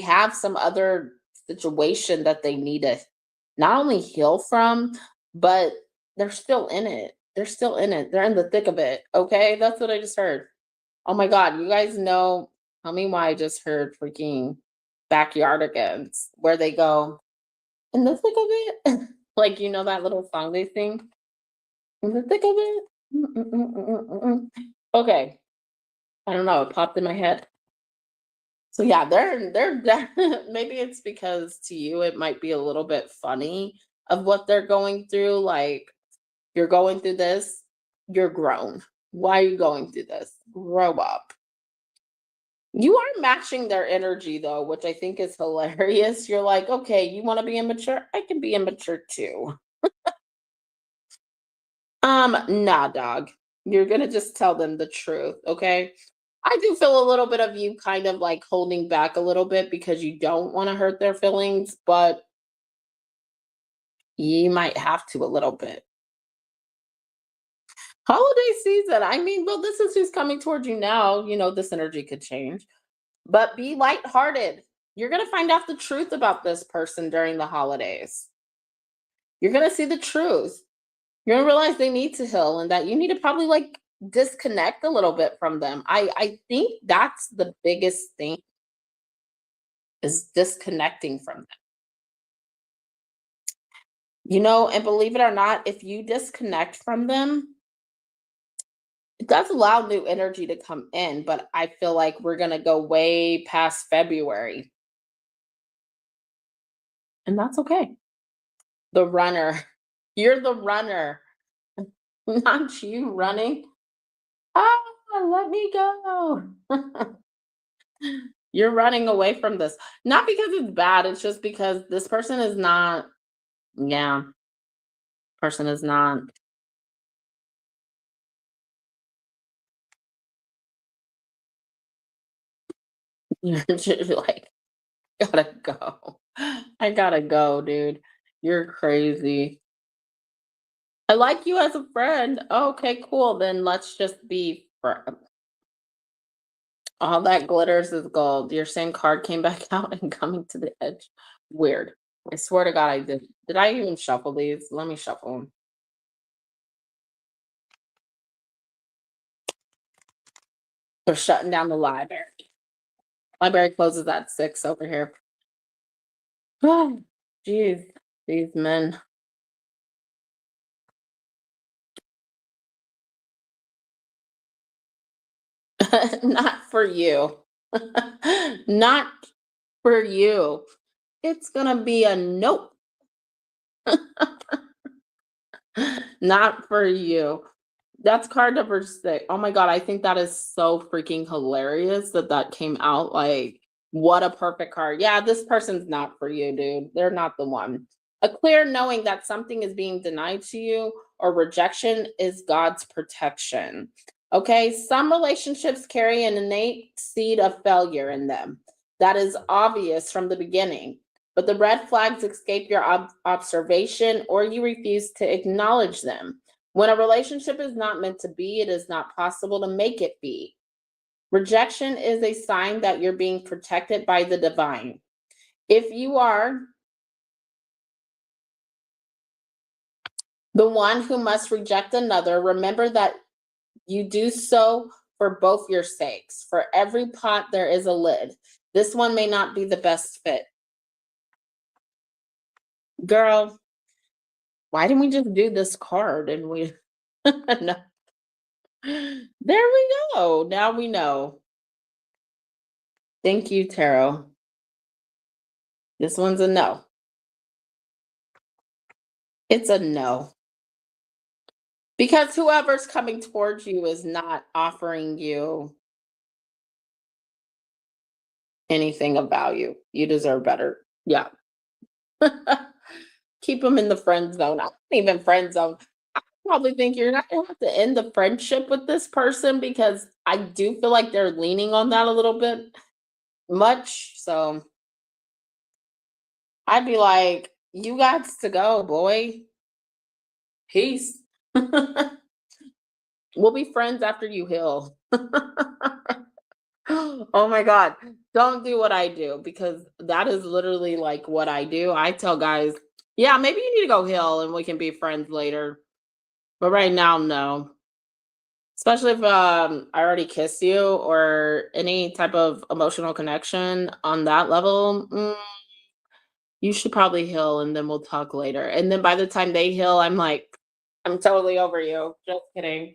have some other situation that they need to not only heal from, but they're still in it. They're still in it. They're in the thick of it. Okay. That's what I just heard. Oh my God. You guys know, tell me why I just heard freaking backyardigans where they go in the thick of it. Like, you know, that little song they sing in the thick of it. Mm, mm, mm, mm, mm, mm, mm. Okay. I don't know. It popped in my head. So yeah, maybe it's because to you it might be a little bit funny of what they're going through. Like you're going through this, you're grown. Why are you going through this? Grow up. You are matching their energy though, which I think is hilarious. You're like, okay, you want to be immature? I can be immature too. Nah, dog. You're gonna just tell them the truth, okay? I do feel a little bit of you kind of like holding back a little bit because you don't want to hurt their feelings, but you might have to a little bit. Holiday season. I mean, well, this is who's coming towards you now. You know, this energy could change, but be lighthearted. You're gonna find out the truth about this person during the holidays. You're gonna see the truth. You're gonna realize they need to heal and that you need to probably like disconnect a little bit from them. I think that's the biggest thing is disconnecting from them. You know, and believe it or not, if you disconnect from them, it does allow new energy to come in, but I feel like we're gonna go way past February, and that's okay. The runner. You're the runner, not you running. Ah, let me go. You're running away from this. Not because it's bad, it's just because this person is not, yeah, person is not. You're just like, gotta go. I gotta go, dude. You're crazy. I like you as a friend. Okay, cool. Then let's just be all that glitters is gold. Your same card came back out and coming to the edge. Weird. I swear to God, I did. Did I even shuffle these? Let me shuffle them. They're shutting down the library. Library closes at 6 over here. Jeez, these men. Not for you. Not for you. It's gonna be a nope. Not for you. That's card number 6. Oh my god, I think that is so freaking hilarious that that came out, like, what a perfect card. Yeah, this person's not for you, dude. They're not the one. A clear knowing that something is being denied to you or rejection is God's protection. Okay, some relationships carry an innate seed of failure in them. That is obvious from the beginning. But the red flags escape your observation or you refuse to acknowledge them. When a relationship is not meant to be, it is not possible to make it be. Rejection is a sign that you're being protected by the divine. If you are the one who must reject another, remember that you do so for both your sakes. For every pot, there is a lid. This one may not be the best fit. Girl, why didn't we just do this card and we no. There we go. Now we know. Thank you, Tarot. This one's a no. It's a no. Because whoever's coming towards you is not offering you anything of value. You deserve better. Yeah. Keep them in the friend zone. I don't even friend zone. I probably think you're not gonna have to end the friendship with this person because I do feel like they're leaning on that a little bit much. So I'd be like, you got to go, boy. Peace. We'll be friends after you heal. Oh my God. Don't do what I do because that is literally like what I do. I tell guys, yeah, maybe you need to go heal and we can be friends later. But right now, no. Especially if I already kissed you or any type of emotional connection on that level, you should probably heal and then we'll talk later. And then by the time they heal, I'm like, I'm totally over you. Just kidding.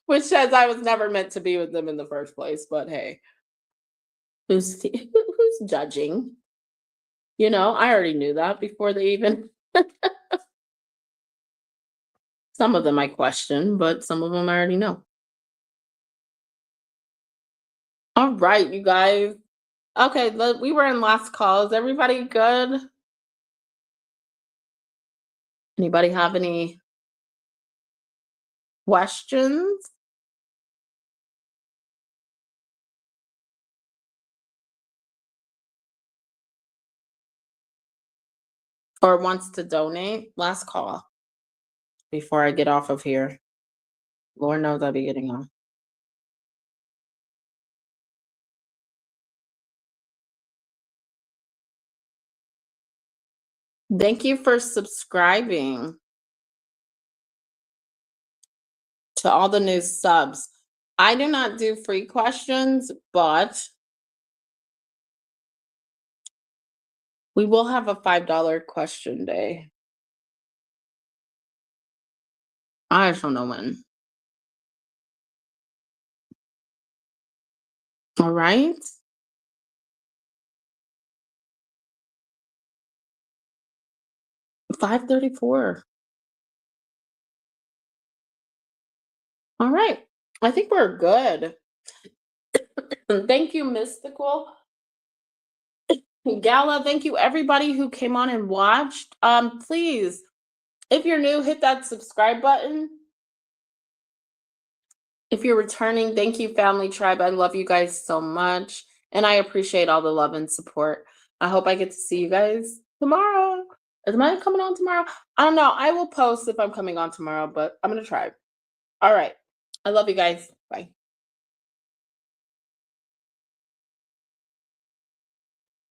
Which says I was never meant to be with them in the first place. But hey, who's judging? You know, I already knew that before they even. Some of them I question, but some of them I already know. All right, you guys. Okay, we were in last call. Is everybody good? Anybody have any questions or wants to donate? Last call before I get off of here. Lord knows I'll be getting off. Thank you for subscribing to all the new subs. I do not do free questions, but we will have a $5 question day. I just don't know when. All right. 5:34. All right. I think we're good. Thank you, Mystical. Gala, thank you everybody who came on and watched. Please, if you're new, hit that subscribe button. If you're returning, thank you, Family Tribe. I love you guys so much. And I appreciate all the love and support. I hope I get to see you guys tomorrow. Am I coming on tomorrow? I don't know. I will post if I'm coming on tomorrow, but I'm going to try. All right. I love you guys.